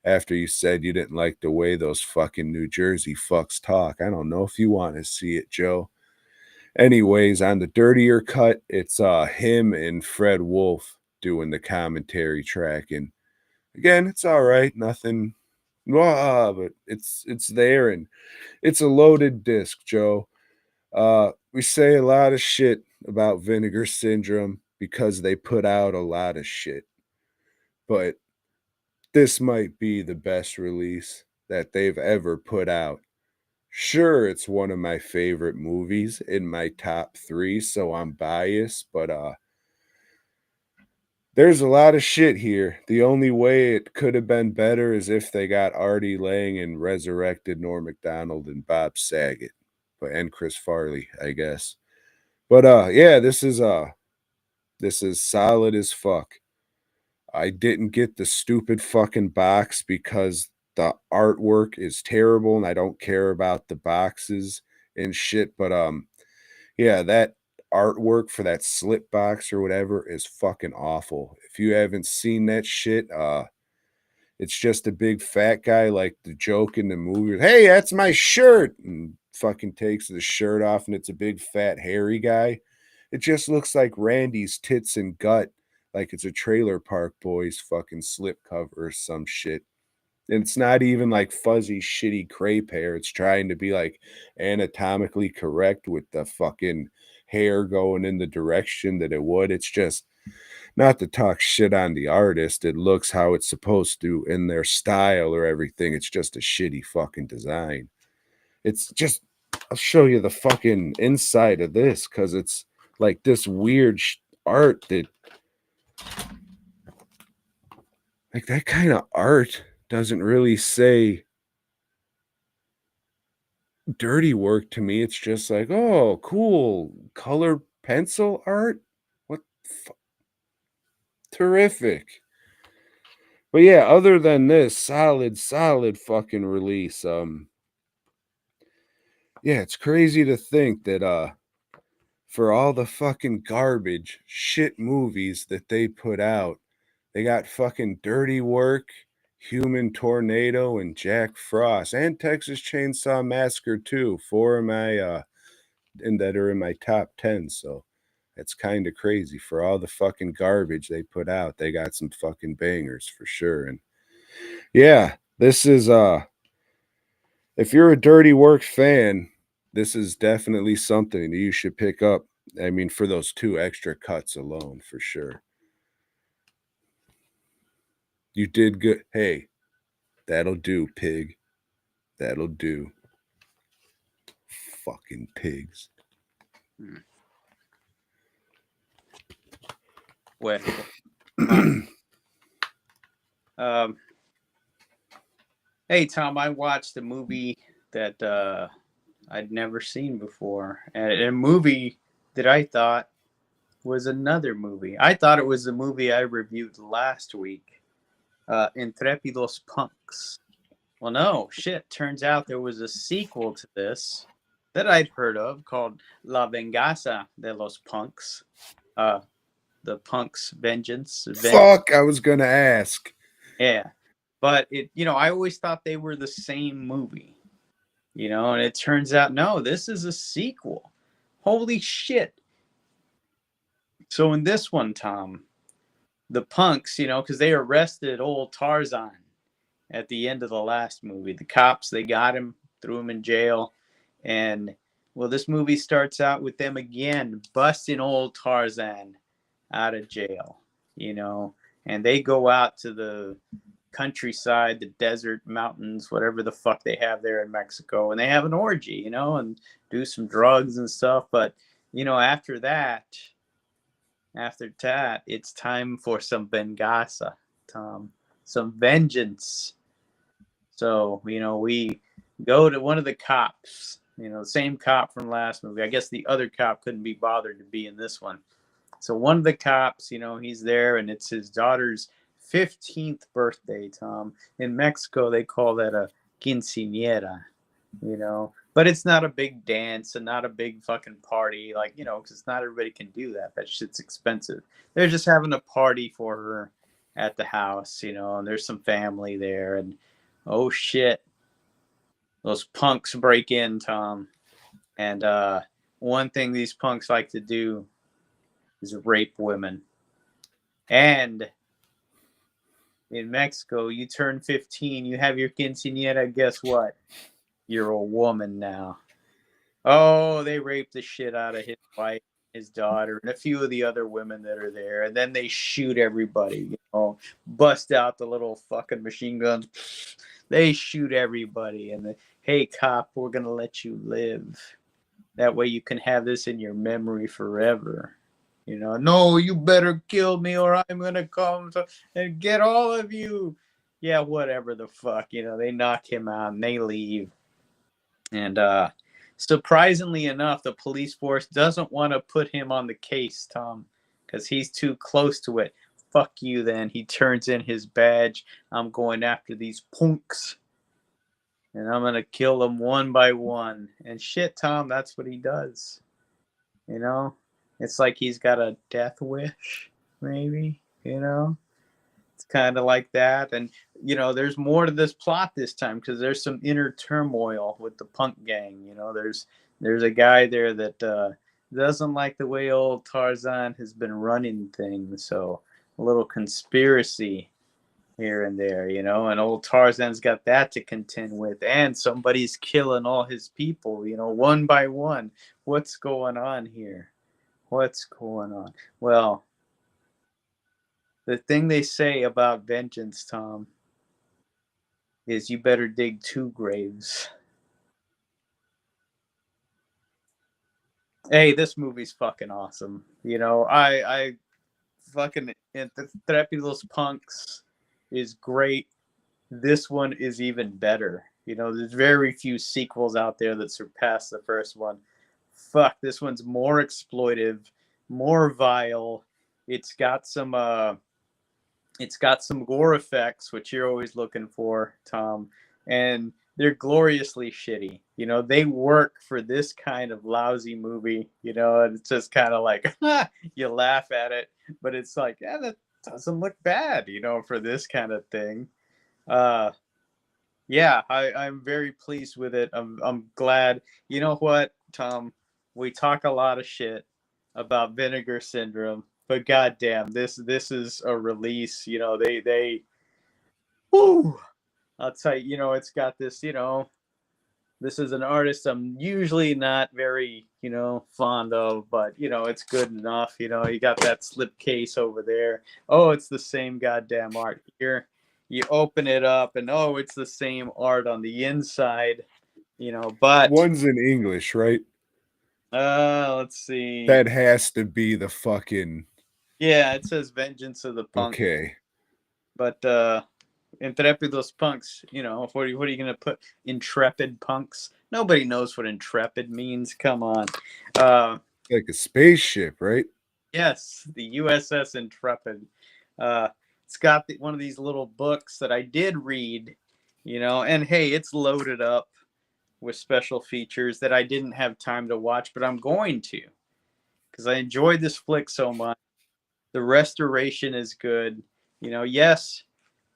after you said you didn't like the way those fucking New Jersey fucks talk, I don't know if you want to see it, Joe. Anyways, on the dirtier cut, it's him and Fred Wolf doing the commentary track, and again, it's all right, nothing, but it's there, and it's a loaded disc, Joe. We say a lot of shit about Vinegar Syndrome because they put out a lot of shit, but this might be the best release that they've ever put out. Sure, it's one of my favorite movies in my top 3, so I'm biased, but there's a lot of shit here. The only way it could have been better is if they got Artie Lang and resurrected Norm Macdonald and Bob Saget, and Chris Farley, I guess. But yeah, this is solid as fuck. I didn't get the stupid fucking box because the artwork is terrible and I don't care about the boxes and shit, but yeah, that artwork for that slip box or whatever is fucking awful. If you haven't seen that shit, it's just a big fat guy like the joke in the movie. Hey, that's my shirt, and fucking takes the shirt off, and it's a big fat hairy guy. It just looks like Randy's tits and gut, like it's a Trailer Park Boys fucking slip cover or some shit. And it's not even like fuzzy, shitty crepe hair. It's trying to be like anatomically correct with the fucking hair going in the direction that it would. It's just not to talk shit on the artist. It looks how it's supposed to in their style or everything. It's just a shitty fucking design. It's just, I'll show you the fucking inside of this because it's like this weird art that, like that kind of art doesn't really say dirty work to me. It's just like, oh, cool color pencil art. What terrific. But yeah, other than this, solid fucking release. Yeah, it's crazy to think that for all the fucking garbage shit movies that they put out, they got fucking Dirty Work, Human Tornado, and Jack Frost, and Texas Chainsaw Massacre too. 4 of my and that are in my top 10. So it's kind of crazy for all the fucking garbage they put out. They got some fucking bangers for sure. And yeah, this is if you're a Dirty Work fan, this is definitely something you should pick up. I mean, for those 2 extra cuts alone, for sure. You did good. Hey, that'll do, pig. That'll do. Fucking pigs. Well, hey Tom, I watched a movie that I'd never seen before, and a movie that I thought was another movie. I thought it was the movie I reviewed last week, Intrépidos Punks. Well, no, shit. Turns out there was a sequel to this that I'd heard of called La Vengaza de los Punks. The Punks Vengeance. Fuck, I was gonna ask. Yeah. But I always thought they were the same movie. And it turns out, no, this is a sequel. Holy shit. So in this one, Tom, the punks, because they arrested old Tarzan at the end of the last movie. The cops, they got him, threw him in jail. And, well, this movie starts out with them again busting old Tarzan out of jail, and they go out to the countryside, the desert, mountains, whatever the fuck they have there in Mexico, and they have an orgy, and do some drugs and stuff. But, after that, it's time for some venganza, Tom, some vengeance. So, we go to one of the cops, the same cop from last movie. I guess the other cop couldn't be bothered to be in this one. So one of the cops, he's there, and it's his daughter's 15th birthday, Tom. In Mexico, they call that a quinceañera, But it's not a big dance and not a big fucking party, like, you know, because not everybody can do that. That shit's expensive. They're just having a party for her at the house, you know, and there's some family there, and oh shit, those punks break in, Tom. And one thing these punks like to do is rape women. And in Mexico, you turn 15, you have your quinceañera, guess what? You're a woman now. Oh, they raped the shit out of his wife, his daughter, and a few of the other women that are there. And then they shoot everybody, you know, bust out the little fucking machine guns. They shoot everybody. And hey, cop, we're going to let you live. That way you can have this in your memory forever. You know, no, you better kill me or I'm going to come and get all of you. Yeah, whatever the fuck. You know, they knock him out and they leave. And surprisingly enough, the police force doesn't want to put him on the case, Tom, because he's too close to it. Fuck you, then. He turns in his badge. I'm going after these punks. And I'm going to kill them one by one. And shit, Tom, that's what he does. You know? It's like he's got a death wish, maybe, you know? It's kind of like that. And, you know, there's more to this plot this time because there's some inner turmoil with the punk gang. You know, there's a guy there that doesn't like the way old Tarzan has been running things. So a little conspiracy here and there, you know, and old Tarzan's got that to contend with. And somebody's killing all his people, you know, one by one. What's going on here? What's going on? Well, the thing they say about vengeance, Tom, is you better dig 2 graves. Hey, this movie's fucking awesome. You know, I fucking Dirtier Los Punks is great. This one is even better. You know, there's very few sequels out there that surpass the first one. Fuck, this one's more exploitive, more vile. It's got some gore effects, which you're always looking for, Tom, and they're gloriously shitty. You know, they work for this kind of lousy movie, you know, and it's just kind of like, you laugh at it, but it's like, yeah, that doesn't look bad, you know, for this kind of thing. Yeah, I'm very pleased with it. I'm glad. You know what, Tom? We talk a lot of shit about Vinegar Syndrome, but goddamn, this is a release. You know, they whoo, I'll tell you, you know, it's got this, you know, this is an artist I'm usually not very, you know, fond of, but, you know, it's good enough. You know, you got that slipcase over there. Oh, it's the same goddamn art here. You open it up and, oh, it's the same art on the inside, you know, but. One's in English, right? Let's see. That has to be the fucking. Yeah, it says Vengeance of the Punks. Okay. But, Intrepid Los Punks, you know, what are you going to put? Intrepid Punks? Nobody knows what intrepid means. Come on. Like a spaceship, right? Yes, the USS Intrepid. It's got one of these little books that I did read, you know, and hey, it's loaded up with special features that I didn't have time to watch, but I'm going to because I enjoyed this flick so much. The restoration is good. You know, yes,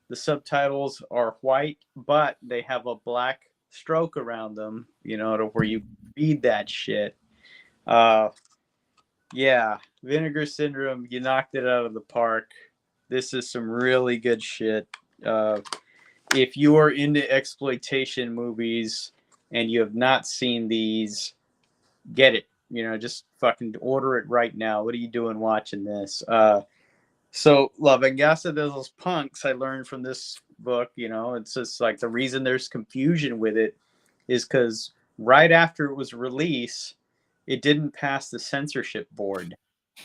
the subtitles are white, but they have a black stroke around them, you know, to where you read that shit. Yeah, Vinegar Syndrome, you knocked it out of the park. This is some really good shit. If you are into exploitation movies and you have not seen these, get it. You know, just fucking order it right now. What are you doing watching this? So, La Vengaza de los Punks, I learned from this book, you know, it's just like the reason there's confusion with it is because right after it was released, it didn't pass the censorship board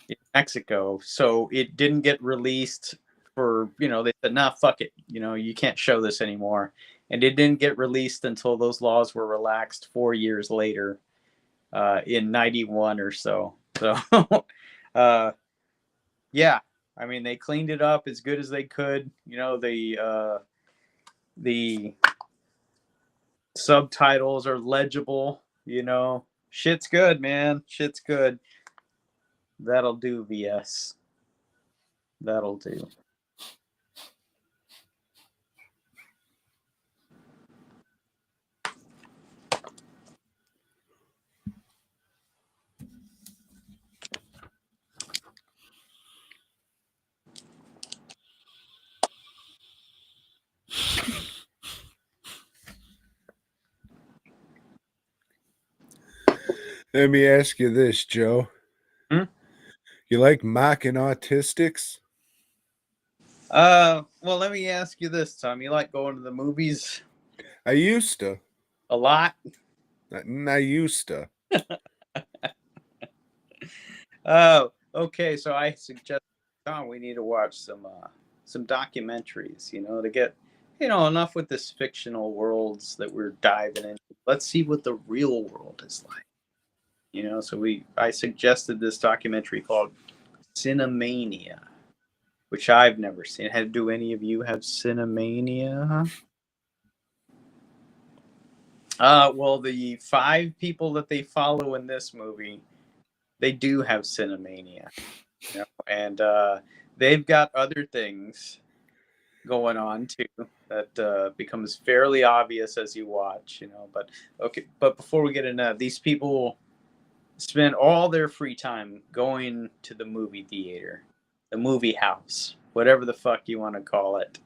in Mexico. So it didn't get released for, you know, they said, nah, fuck it. You know, you can't show this anymore. And it didn't get released until those laws were relaxed 4 years later, in 91 or so. So, yeah, I mean, they cleaned it up as good as they could. You know, the subtitles are legible. You know, shit's good, man. Shit's good. That'll do, VS. That'll do. Let me ask you this, Joe. Hmm? You like mocking autistics? Well, let me ask you this, Tom. You like going to the movies I used to. a lot? I used to. Oh, okay. So I suggest, Tom, we need to watch some documentaries. You know, to get enough with this fictional worlds that we're diving into. Let's see what the real world is like. You know, so I suggested this documentary called Cinemania, which I've never seen. Do any of you have Cinemania? Well, the 5 people that they follow in this movie, they do have Cinemania, and they've got other things going on too that becomes fairly obvious as you watch, But okay, but before we get into that, these people spend all their free time going to the movie theater, the movie house, whatever the fuck you want to call it.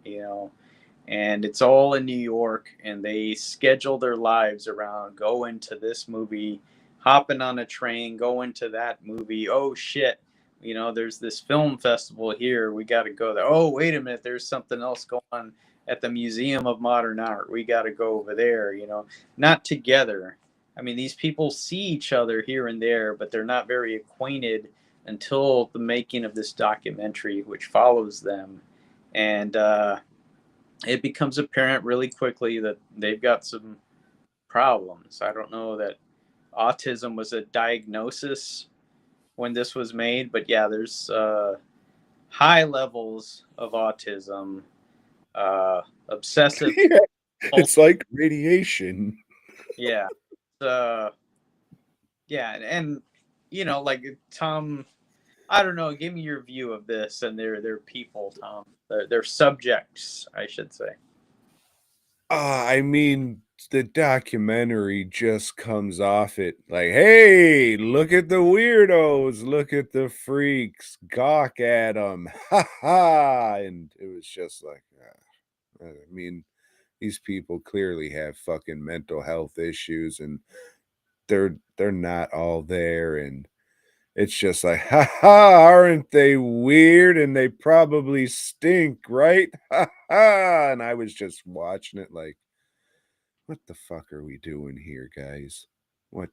And it's all in New York, and they schedule their lives around going to this movie, hopping on a train, going to that movie. Oh shit, there's this film festival here. We got to go there. Oh, wait a minute, there's something else going on at the Museum of Modern Art. We got to go over there. Not together. I mean, these people see each other here and there, but they're not very acquainted until the making of this documentary, which follows them. And it becomes apparent really quickly that they've got some problems. I don't know that autism was a diagnosis when this was made, but yeah, there's high levels of autism, obsessive. Yeah, it's like radiation. Yeah. Yeah, and like Tom, I don't know. Give me your view of this and their people, Tom. Their subjects, I should say. I mean, the documentary just comes off it like, hey, look at the weirdos, look at the freaks, gawk at them, ha ha. And it was just like, I mean, these people clearly have fucking mental health issues, and they're not all there, and it's just like, ha ha, aren't they weird? And they probably stink, right? Ha ha. And I was just watching it like, what the fuck are we doing here, guys? What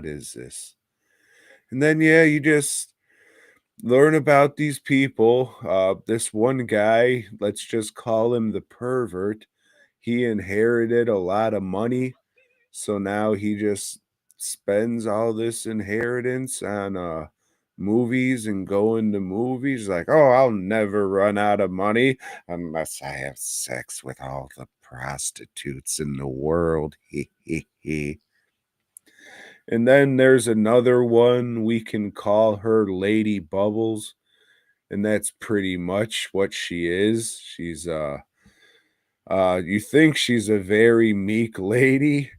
is this? And then yeah, you just learn about these people. This one guy, let's just call him the pervert. He inherited a lot of money, so now he just spends all this inheritance on movies and going to movies like, oh, I'll never run out of money unless I have sex with all the prostitutes in the world. And then there's another one, we can call her Lady Bubbles, and that's pretty much what she is. She's you think she's a very meek lady,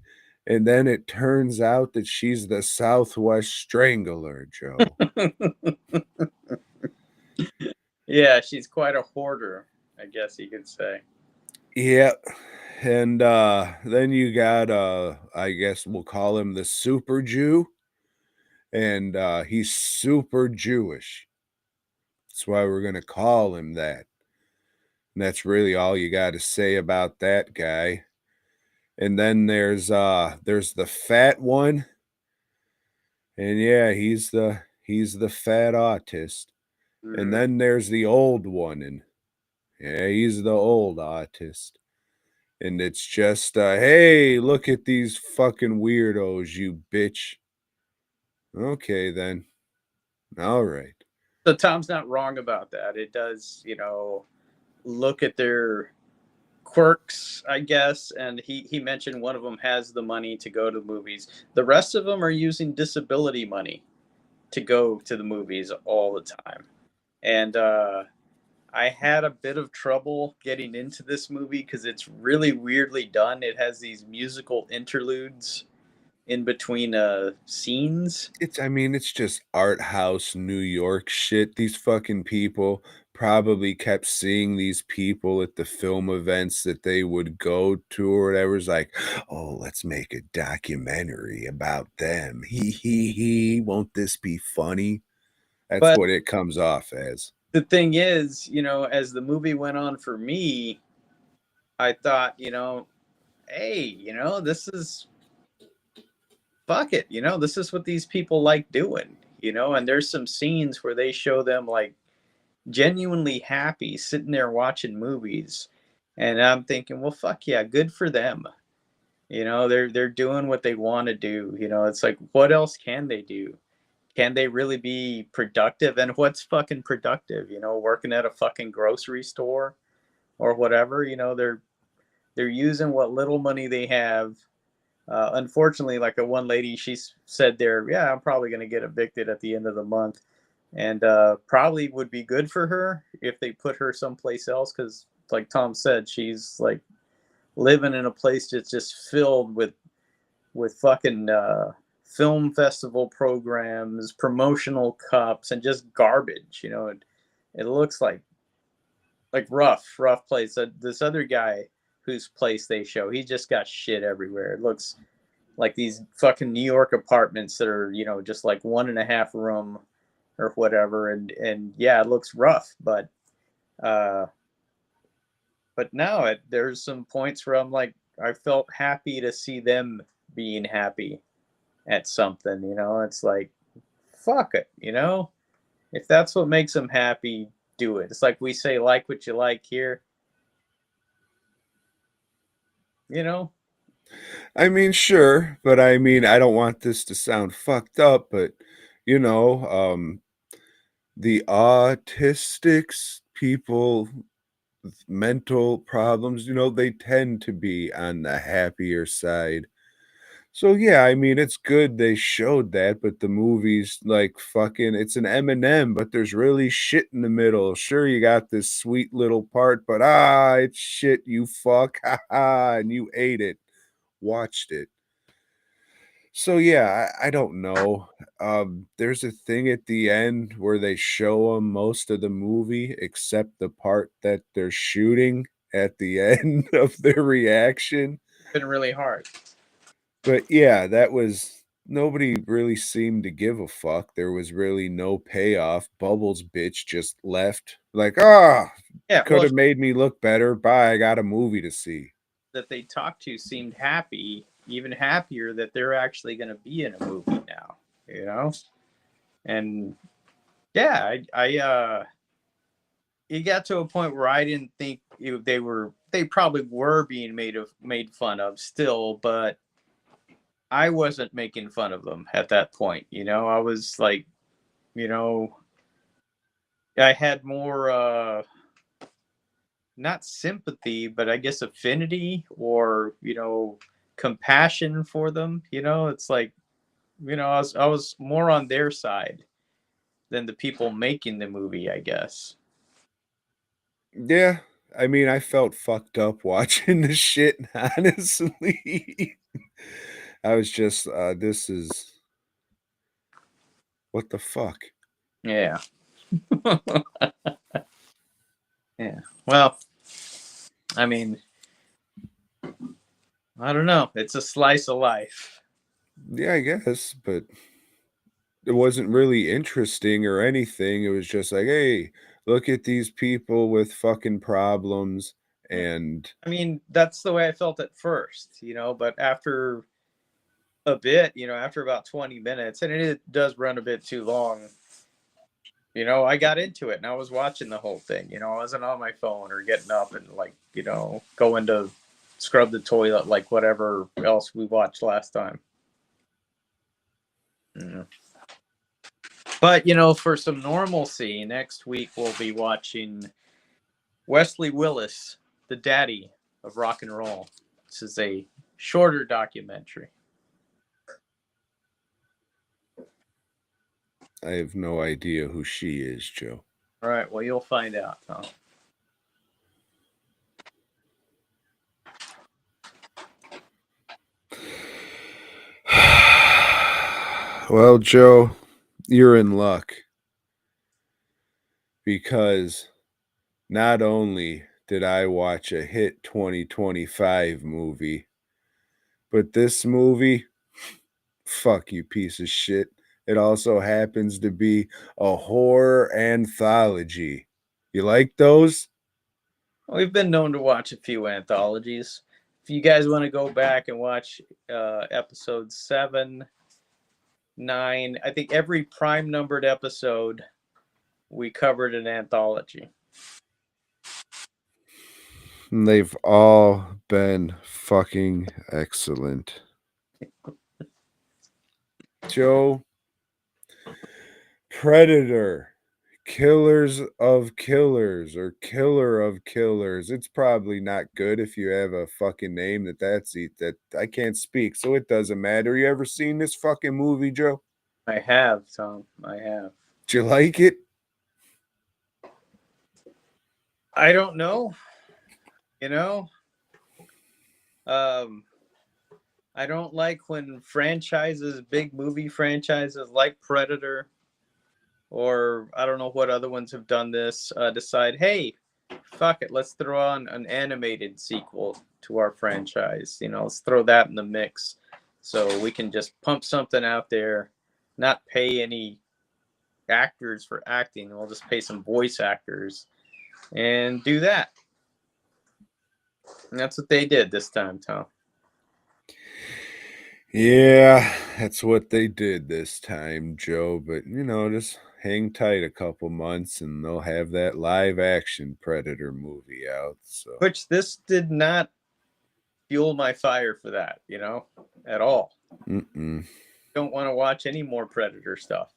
and then it turns out that she's the Southwest Strangler, Joe. Yeah, she's quite a hoarder, I guess you could say. Yep. And then you got I guess we'll call him the Super Jew, and he's super Jewish. That's why we're gonna call him that. And that's really all you got to say about that guy. And then there's the fat one, and yeah, he's the fat autist. And Mm. then there's the old one, and yeah, he's the old autist. And it's just, hey, look at these fucking weirdos, you bitch. Okay, then. All right. So Tom's not wrong about that. It does, look at their quirks, I guess, and he mentioned one of them has the money to go to the movies. The rest of them are using disability money to go to the movies all the time. And I had a bit of trouble getting into this movie because it's really weirdly done. It has these musical interludes in between scenes. I mean, it's just art house New York shit. These fucking people probably kept seeing these people at the film events that they would go to or whatever. It's like, oh, let's make a documentary about them. He. Won't this be funny? That's But what it comes off as. the thing is, as the movie went on for me, I thought, hey, this is fuck it, this is what these people like doing, and there's some scenes where they show them like genuinely happy sitting there watching movies, and I'm thinking, well, fuck yeah, good for them. They're doing what they want to do. It's like, what else can they do? Can they really be productive? And what's fucking productive? Working at a fucking grocery store or whatever. They're using what little money they have. Unfortunately, like a one lady, she said there, yeah, I'm probably going to get evicted at the end of the month. And probably would be good for her if they put her someplace else. Because like Tom said, she's like living in a place that's just filled with fucking film festival programs, promotional cups, and just garbage. It looks like rough place. This other guy whose place they show, he just got shit everywhere. It looks like these fucking New York apartments that are, just like 1.5 room or whatever. And yeah, it looks rough, but now there's some points where I'm like, I felt happy to see them being happy at something. It's like, fuck it. If that's what makes them happy, do it. It's like we say, like what you like here. I mean, sure, but I mean, I don't want this to sound fucked up, but the autistics, people with mental problems, they tend to be on the happier side. So yeah, I mean, it's good they showed that, but the movie's like fucking, it's an M&M, but there's really shit in the middle. Sure, you got this sweet little part, but it's shit, you fuck, and you ate it, watched it. So yeah, I don't know. There's a thing at the end where they show them most of the movie except the part that they're shooting at the end of their reaction. Been really hard. But yeah, that was nobody really seemed to give a fuck. There was really no payoff. Bubbles bitch just left. Like, Yeah, could have made me look better. Bye, I got a movie to see. That they talked to seemed happy, even happier that they're actually going to be in a movie now, and yeah, I it got to a point where I didn't think they probably were being made fun of still, but I wasn't making fun of them at that point. I was like, I had more not sympathy, but I guess affinity or, compassion for them. It's like, I was more on their side than the people making the movie, I guess. Yeah, I mean, I felt fucked up watching the shit, honestly. I was just, this is what the fuck? Yeah. Yeah. Well, I mean, I don't know. It's a slice of life. Yeah, I guess, but it wasn't really interesting or anything. It was just like, hey, look at these people with fucking problems. And I mean, that's the way I felt at first, but after a bit, after about 20 minutes, and it does run a bit too long, I got into it and I was watching the whole thing. I wasn't on my phone or getting up and going to scrub the toilet like whatever else we watched last time. But, for some normalcy, next week we'll be watching Wesley Willis, the daddy of rock and roll. This is a shorter documentary. I have no idea who she is, Joe. All right, well, you'll find out, Tom. Well, Joe, you're in luck. Because not only did I watch a hit 2025 movie, but this movie, fuck you piece of shit, it also happens to be a horror anthology. You like those? We've been known to watch a few anthologies. If you guys want to go back and watch episode 7, 9, I think every prime numbered episode, we covered an anthology. And they've all been fucking excellent. Joe, Predator, Killers of Killers, or Killer of Killers. It's probably not good if you have a fucking name that I can't speak, so it doesn't matter. You ever seen this fucking movie, Joe? I have, Tom. I have. Did you like it? I don't know. You know, I don't like when franchises, big movie franchises like Predator, or I don't know what other ones have done this, decide, hey, fuck it, let's throw on an animated sequel to our franchise. You know, let's throw that in the mix so we can just pump something out there, not pay any actors for acting. We'll just pay some voice actors and do that. And that's what they did this time, Tom. Yeah, that's what they did this time, Joe. But, you know, just hang tight a couple months and they'll have that live action Predator movie out. So, Which this did not fuel my fire for that, you know, at all. don't want to watch any more Predator stuff.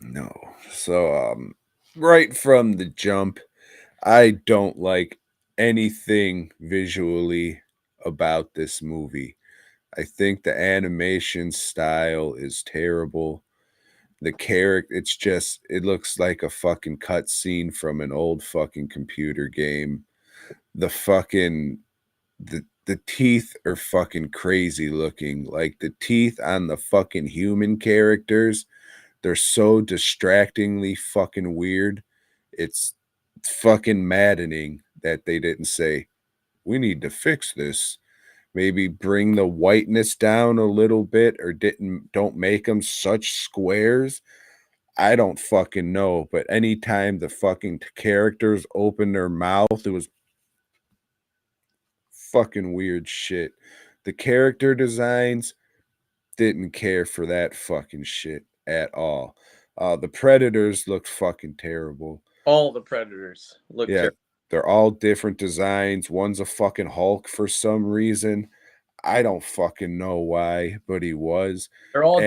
No. So, right from the jump, I don't like anything visually about this movie. I think the animation style is terrible. The character, it looks like a fucking cutscene from an old fucking computer game. The teeth are fucking crazy looking. Like the teeth on the fucking human characters, they're so distractingly fucking weird. It's fucking maddening that they didn't say, we need to fix this. Maybe bring the whiteness down a little bit, or don't make them such squares. I don't fucking know, but anytime the fucking characters open their mouth, it was fucking weird shit. The character designs didn't care for that fucking shit at all. The Predators looked fucking terrible. All the Predators look terrible. They're all different designs. One's a fucking Hulk for some reason. I don't fucking know why, but he was. They're all.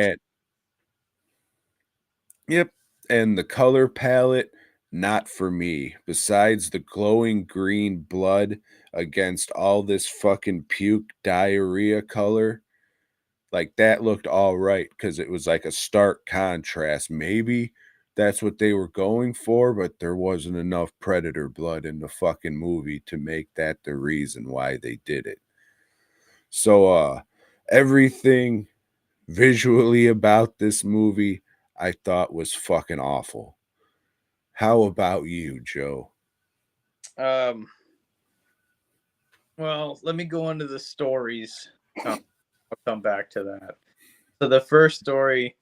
Yep. And the color palette, not for me. Besides the glowing green blood against all this fucking puke diarrhea color, like that looked all right because it was like a stark contrast. Maybe that's what they were going for, but there wasn't enough Predator blood in the fucking movie to make that the reason why they did it. So everything visually about this movie I thought was fucking awful. How about you, Joe? Well, let me go into the stories. I'll come back to that. So the first story,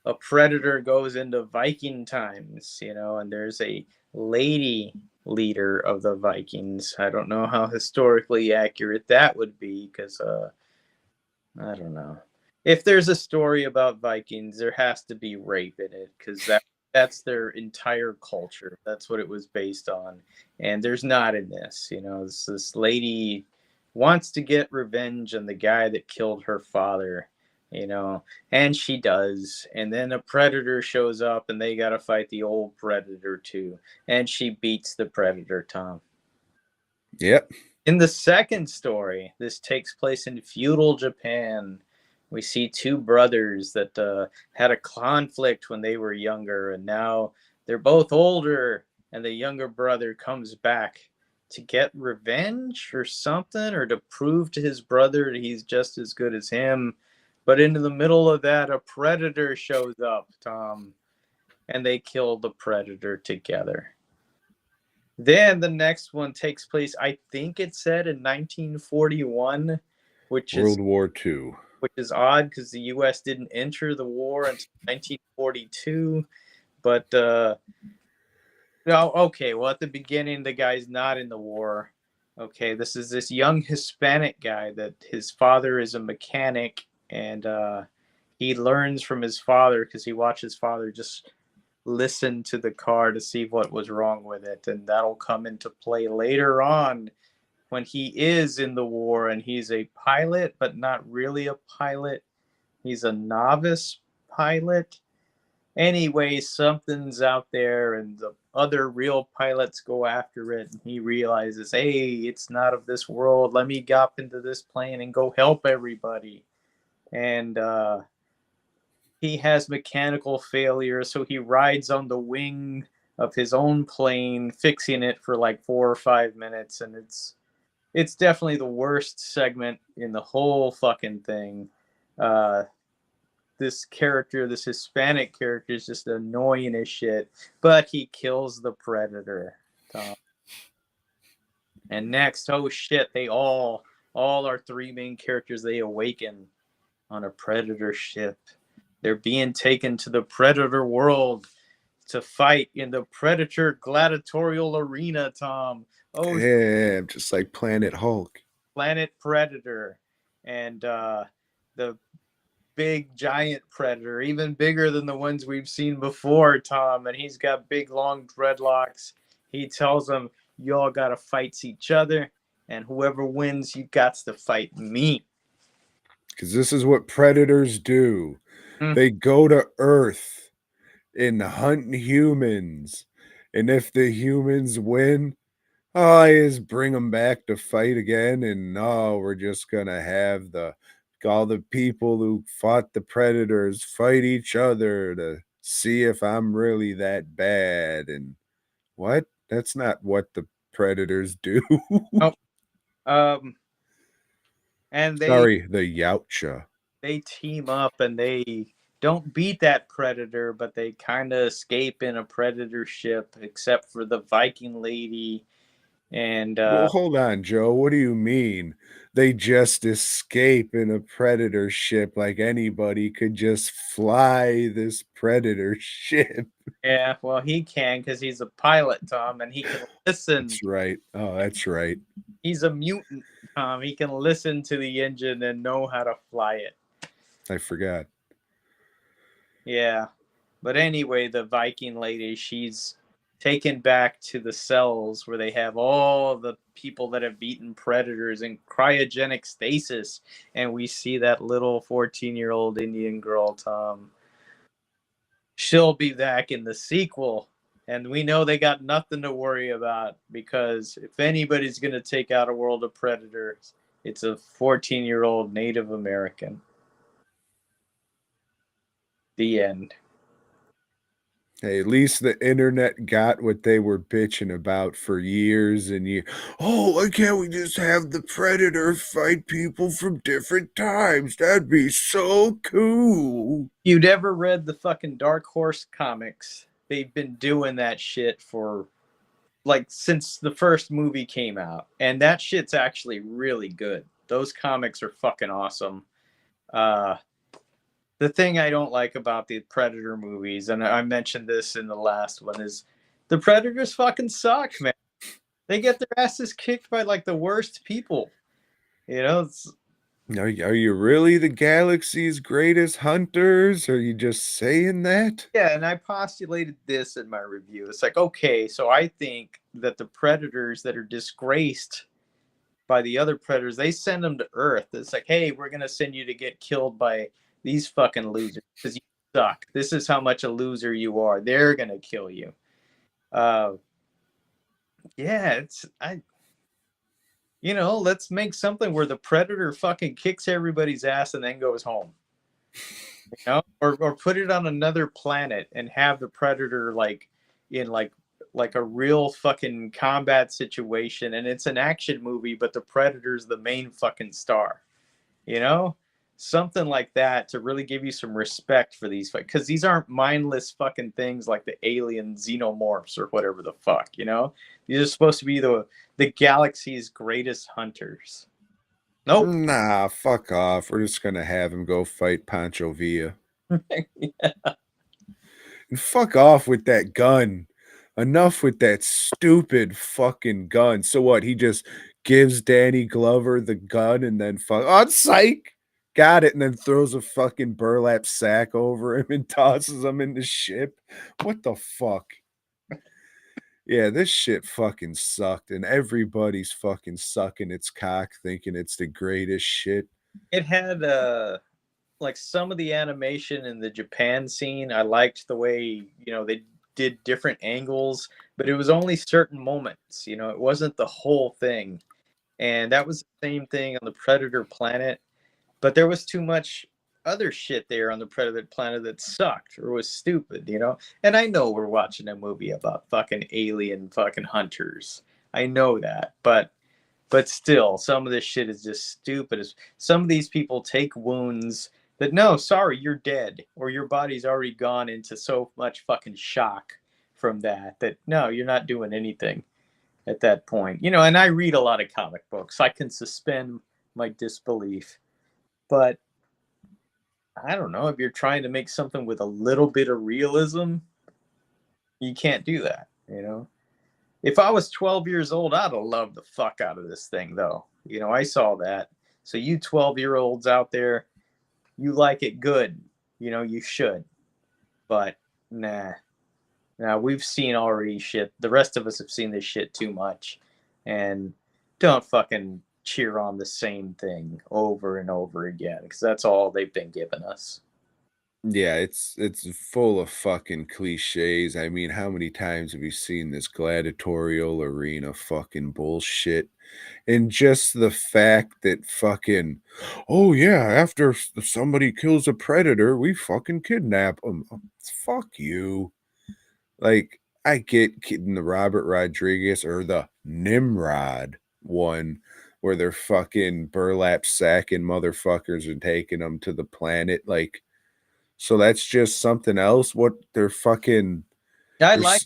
a predator goes into Viking times, you know, and there's a lady leader of the Vikings. I don't know how historically accurate that would be because I don't know. If there's a story about Vikings, there has to be rape in it because that's their entire culture. That's what it was based on. And there's not in this. You know, this lady wants to get revenge on the guy that killed her father, you know, and she does. And then a predator shows up and they got to fight the old predator too. And she beats the predator, Tom. Yep. In the second story, this takes place in feudal Japan. We see two brothers that had a conflict when they were younger, and now they're both older, and the younger brother comes back to get revenge or something, or to prove to his brother that he's just as good as him. But into the middle of that, a predator shows up, Tom, and they kill the predator together. Then the next one takes place, I think it said in 1941, which is World War II. which is odd because the U.S. didn't enter the war until 1942. But no, okay. Well, at the beginning, the guy's not in the war. Okay, this is this young Hispanic guy that his father is a mechanic, and he learns from his father because he watched his father just listen to the car to see what was wrong with it, and that'll come into play later on when he is in the war and he's a pilot but not really a pilot. He's a novice pilot. Anyway, something's out there and the other real pilots go after it, and he realizes, hey, it's not of this world, let me get up into this plane and go help everybody. And he has mechanical failure, so he rides on the wing of his own plane, fixing it for like 4 or 5 minutes, and it's definitely the worst segment in the whole fucking thing. This character, this Hispanic character, is just annoying as shit, but he kills the predator. And next, oh shit, they all our three main characters, they awaken on a predator ship. They're being taken to the predator world to fight in the predator gladiatorial arena, Tom. Oh, yeah, just like Planet Hulk. Planet Predator. And the big giant predator, even bigger than the ones we've seen before, Tom. And he's got big, long dreadlocks. He tells them, y'all got to fight each other. And whoever wins, you got to fight me. Because this is what predators do. They go to Earth and hunt humans. And if the humans win, I just bring them back to fight again. And no, we're just going to have all the people who fought the predators fight each other to see if I'm really that bad. And what? That's not what the predators do. Oh, and Sorry, the Yautja. they team up and they don't beat that predator, but they kind of escape in a predator ship, except for the Viking lady. And Well, hold on, Joe. What do you mean? They just escape in a predator ship like anybody could just fly this predator ship. yeah, well, he can because he's a pilot, Tom, and he can listen. That's right. Oh, that's right. He's a mutant, Tom. He can listen to the engine and know how to fly it. I forgot. Yeah. But anyway, the Viking lady, she's taken back to the cells where they have all the people that have beaten predators in cryogenic stasis. And we see that little 14-year-old Indian girl, Tom. She'll be back in the sequel. And we know they got nothing to worry about, because if anybody's going to take out a world of predators, it's a 14-year-old Native American. The end. Hey, at least the internet got what they were bitching about for years and years. Oh, why can't we just have the predator fight people from different times? That'd be so cool. You'd ever read the fucking Dark Horse comics? They've been doing that shit for like since the first movie came out, and that shit's actually really good. Those comics are fucking awesome. The thing I don't like about the Predator movies, and I mentioned this in the last one, is the Predators fucking suck, man. They get their asses kicked by like the worst people. You know, Are you really the galaxy's greatest hunters? Are you just saying that? yeah, and I postulated this in my review. It's like, okay, so I think that the predators that are disgraced by the other predators, they send them to Earth. It's like, hey, we're going to send you to get killed by these fucking losers because you suck. This is how much a loser you are. They're going to kill you. Yeah, You know, let's make something where the predator fucking kicks everybody's ass and then goes home. You know, or put it on another planet and have the predator like in like a real fucking combat situation, and it's an action movie, but the predator's the main fucking star. You know, something like that to really give you some respect for these, because these aren't mindless fucking things like the alien xenomorphs or whatever the fuck. You know, these are supposed to be the galaxy's greatest hunters. Nope. Nah, fuck off. We're just gonna have him go fight Pancho Villa. And fuck off with that gun. Enough with that stupid fucking gun. So what? He just gives Danny Glover the gun and then psych. Got it, and then throws a fucking burlap sack over him and tosses him in the ship. What the fuck? Yeah, this shit fucking sucked, and everybody's fucking sucking its cock, thinking it's the greatest shit. It had like some of the animation in the Japan scene. I liked the way, you know, they did different angles, but it was only certain moments. You know, it wasn't the whole thing. And that was the same thing on the Predator planet, but there was too much other shit there on the Predator planet that sucked or was stupid, you know? And I know we're watching a movie about fucking alien fucking hunters. I know that, but still, some of this shit is just stupid. Some of these people take wounds that, no, sorry, you're dead, or your body's already gone into so much fucking shock from that no, you're not doing anything at that point. You know, and I read a lot of comic books. I can suspend my disbelief. But I don't know, if you're trying to make something with a little bit of realism, you can't do that, you know? If I was 12 years old, I'd have loved the fuck out of this thing, though. You know, I saw that. So you 12-year-olds out there, you like it good. You know, you should. But nah. Now, we've seen already shit. The rest of us have seen this shit too much. And don't fucking cheer on the same thing over and over again, because that's all they've been giving us. Yeah, it's full of fucking cliches. I mean, how many times have you seen this gladiatorial arena fucking bullshit? And just the fact that fucking, oh yeah, after somebody kills a predator, we fucking kidnap them. Fuck you. Like, I get kidding the Robert Rodriguez or the Nimrod one where they're fucking burlap sacking motherfuckers and taking them to the planet. Like, so that's just something else. What they're fucking. I like,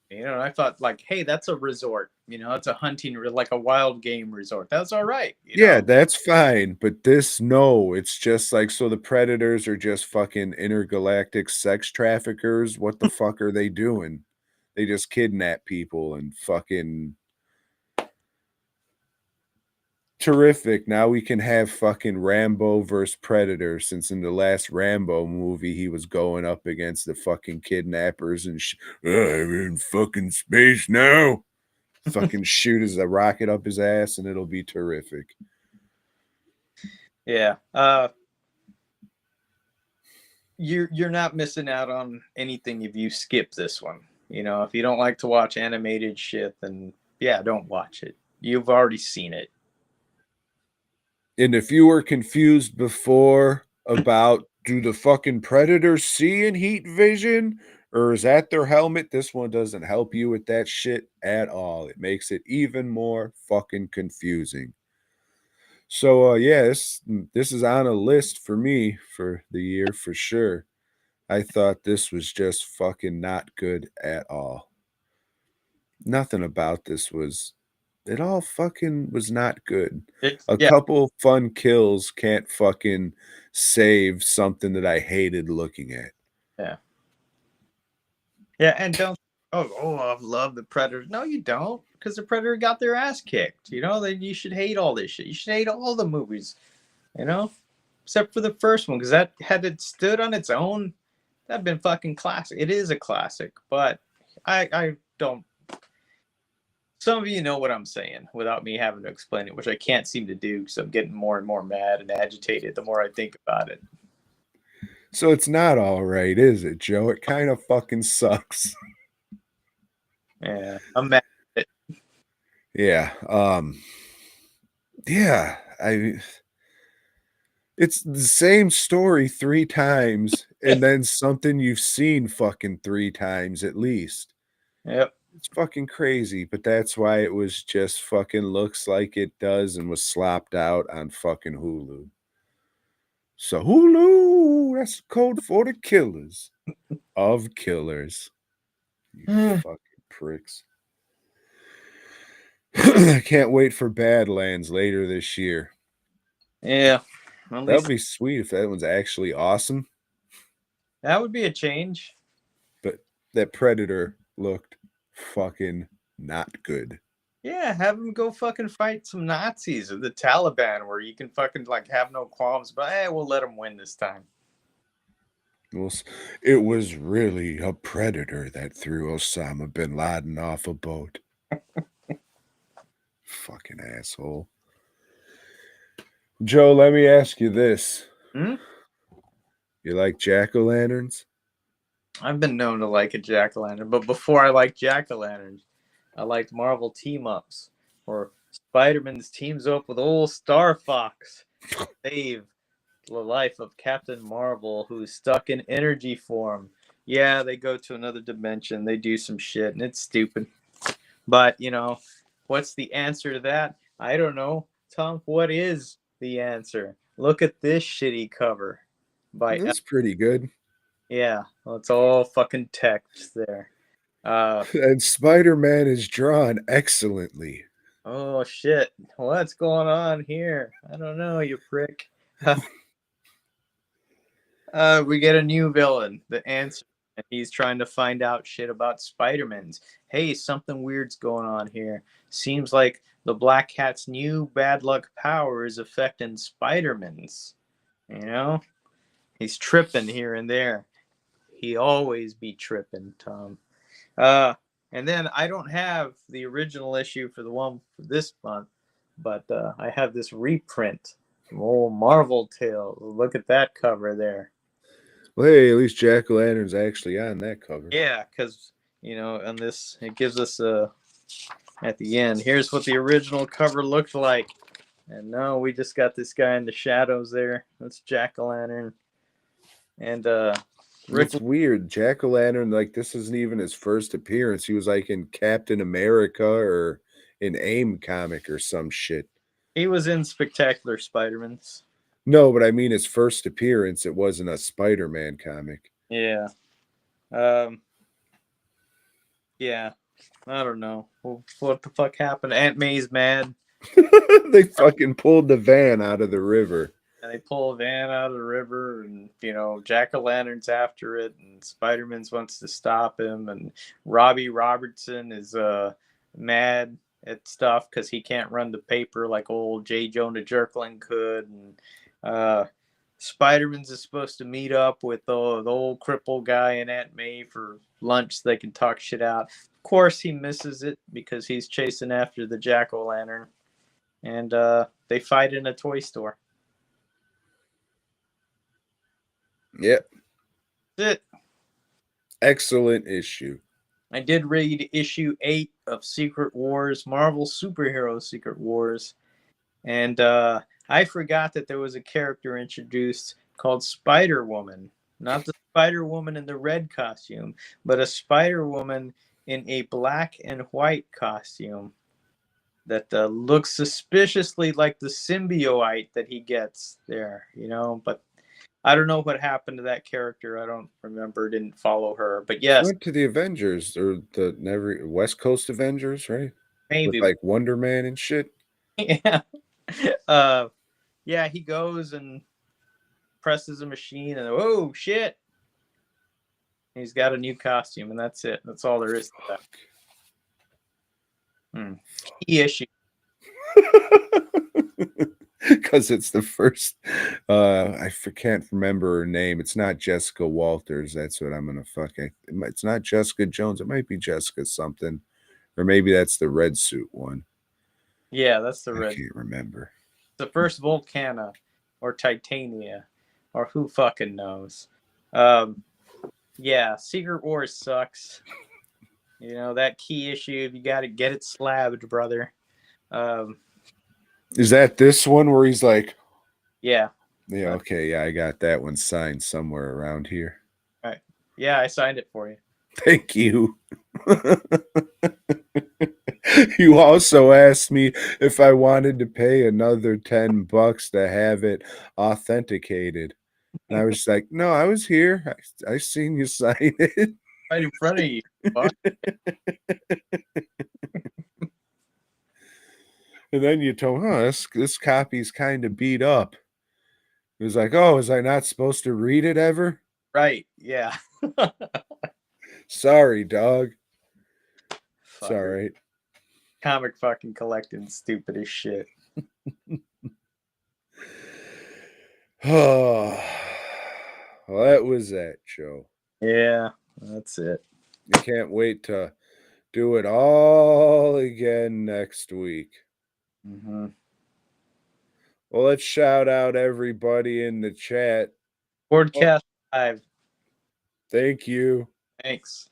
you know, I thought like, hey, that's a resort. You know, it's a hunting, like a wild game resort. That's all right. Yeah, Know? that's fine. But this, no, it's just like, so the predators are just fucking intergalactic sex traffickers. What the fuck are they doing? They just kidnap people and fucking. Terrific. Now we can have fucking Rambo versus Predator, since in the last Rambo movie he was going up against the fucking kidnappers and I'm in fucking space now. Fucking shoot as a rocket up his ass and it'll be terrific. Yeah. You're not missing out on anything if you skip this one. You know, if you don't like to watch animated shit, then yeah, don't watch it. You've already seen it. And if you were confused before about, do the fucking predators see in heat vision or is that their helmet, this one doesn't help you with that shit at all. It makes it even more fucking confusing. So yeah, this is on a list for me for the year for sure. I thought this was just fucking not good at all. Nothing about this was, it all fucking was not good. A Yeah. couple fun kills can't fucking save something that I hated looking at. Yeah. Yeah, and don't I love the Predator. No, you don't, because the Predator got their ass kicked. You know, then you should hate all this shit. You should hate all the movies, you know, except for the first one, because that had it stood on its own, that'd been fucking classic. It is a classic, but I don't. Some of you know what I'm saying without me having to explain it, which I can't seem to do because I'm getting more and more mad and agitated the more I think about it. So it's not all right, is it, Joe? It kind of fucking sucks. Yeah, I'm mad at it. Yeah. Yeah, it's the same story 3 times and then something you've seen fucking 3 times at least. Yep. It's fucking crazy, but that's why it was just fucking looks like it does and was slopped out on fucking Hulu. So Hulu, that's code for the killers of killers. You fucking pricks. I can't wait for Badlands later this year. Yeah. At That would least be sweet if that one's actually awesome. that would be a change. But that Predator looked fucking not good. Yeah, have him go fucking fight some Nazis or the Taliban where you can fucking like have no qualms, but hey, we'll let him win this time. It was really a predator that threw Osama bin Laden off a boat. Fucking asshole. Joe, let me ask you this. Hmm? You like jack-o'-lanterns? I've been known to like a jack-o'-lantern, but before I liked jack-o'-lanterns, I liked Marvel team-ups, where Spider-Man's teams up with old Star Fox to save the life of Captain Marvel, who's stuck in energy form. Yeah, they go to another dimension, they do some shit, and it's stupid. But, you know, what's the answer to that? I don't know. Tom, what is the answer? Look at this shitty cover by That's pretty good. yeah, well, it's all fucking text there. And Spider-Man is drawn excellently. Oh shit, what's going on here? I don't know, you prick. We get a new villain, the Answer, and he's trying to find out shit about Spider-Man's. Hey, something weird's going on here. Seems like the Black Cat's new bad luck power is affecting Spider-Man's. You know, he's tripping here and there. He always be tripping, Tom. And then I don't have the original issue for the one for this month, but I have this reprint from old Marvel Tales. Look at that cover there. Well, hey, at least jack-o'-lantern's actually on that cover. Yeah, because you know, on this it gives us at the end. Here's what the original cover looked like, and no, we just got this guy in the shadows there. That's Jack-o'-lantern, and Rick. It's weird. Jack-o'-lantern, like, this isn't even his first appearance. He was like in Captain America or in AIM comic or some shit. He was in Spectacular Spider-Man's. No, but I mean his first appearance, it wasn't a Spider-Man comic. Yeah. Yeah. I don't know. What the fuck happened? Aunt May's mad. They fucking pulled the van out of the river. And they pull a van out of the river, and you know, Jack-o'-lantern's after it, and Spider-Man wants to stop him, and Robbie Robertson is mad at stuff because he can't run the paper like old J. Jonah Jerkling could, and Spider-Man's is supposed to meet up with the old cripple guy and Aunt May for lunch so they can talk shit out. Of course, he misses it because he's chasing after the Jack-o'-lantern, and they fight in a toy store. Yep. That's it. Excellent issue. I did read issue 8 of Secret Wars, Marvel Superhero Secret Wars, and I forgot that there was a character introduced called Spider-Woman. Not the Spider-Woman in the red costume, but a Spider-Woman in a black and white costume that looks suspiciously like the symbiote that he gets there, you know, but I don't know what happened to that character. I don't remember. Didn't follow her. But yes. Went to the Avengers or the West Coast Avengers, right? Maybe. With like Wonder Man and shit. Yeah. Yeah, he goes and presses a machine and oh shit. He's got a new costume and that's it. That's all there is to that. Key issue. Because it's the first I can't remember her name. It's not Jessica Walters. That's what I'm gonna it's not Jessica Jones. It might be Jessica something, or maybe that's the red suit one. Yeah, that's the red. I can't remember. The first Volcana or Titania or who fucking knows. Yeah, Secret Wars sucks. You know, that key issue, you got to get it slabbed, brother. Is that this one where he's like, Yeah. yeah, okay, yeah, I got that one signed somewhere around here. All right. Yeah, I signed it for you. Thank you. You also asked me if I wanted to pay another $10 to have it authenticated. And I was like, no, I was here. I seen you sign it. Right in front of you. Fuck. And then you told, this copy's kind of beat up. It was like, oh, was I not supposed to read it ever? Right. Yeah. Sorry, dog. It's all Fucker. right. Comic fucking collecting stupid as shit. Oh, well, that was that, Joe. Yeah, that's it. You can't wait to do it all again next week. Mm-hmm. Well, let's shout out everybody in the chat. Broadcast live. Thank you. Thanks.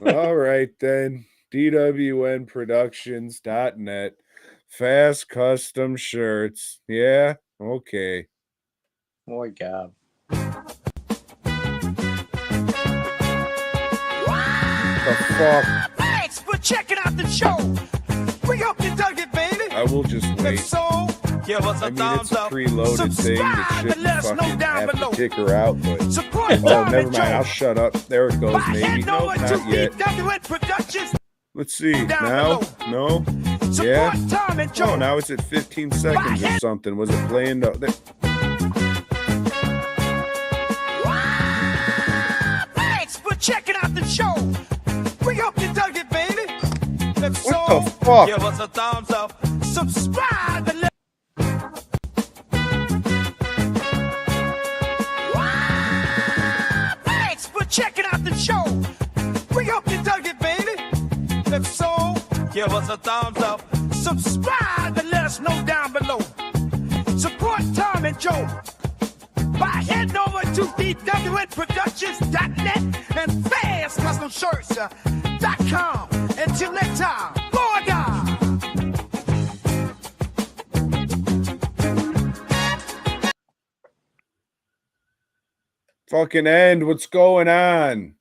All right, then. DWNProductions.net. Fast custom shirts. Yeah? Okay. Oh, God. The fuck? Thanks for checking out the show. We hope you dug it, baby. I will just wait. If so, give us a I mean, thumbs it's a up. preloaded thing that Subscribe shouldn't and let us know fucking down have below. to kick her out, but... Support Oh, Tom never and mind. I'll Joe shut up. There it goes, by maybe. heading No, over to not yet. BWN Productions. Let's see. Down Now? No? Support Yeah? Tom and Joe. Oh, now it's at 15 seconds or something. Was it playing? Thanks for checking out the show. We hope you dug it, baby. If so, What the fuck? give us a thumbs up. Subscribe and let Thanks for checking out the show. We hope you dug it, baby. If so, give us a thumbs up. Subscribe and let us know down below. Support Tom and Joe by heading over to DWNProductions.net and FastCustomShirts.com. Until next time, boy God. Fucking end. What's going on?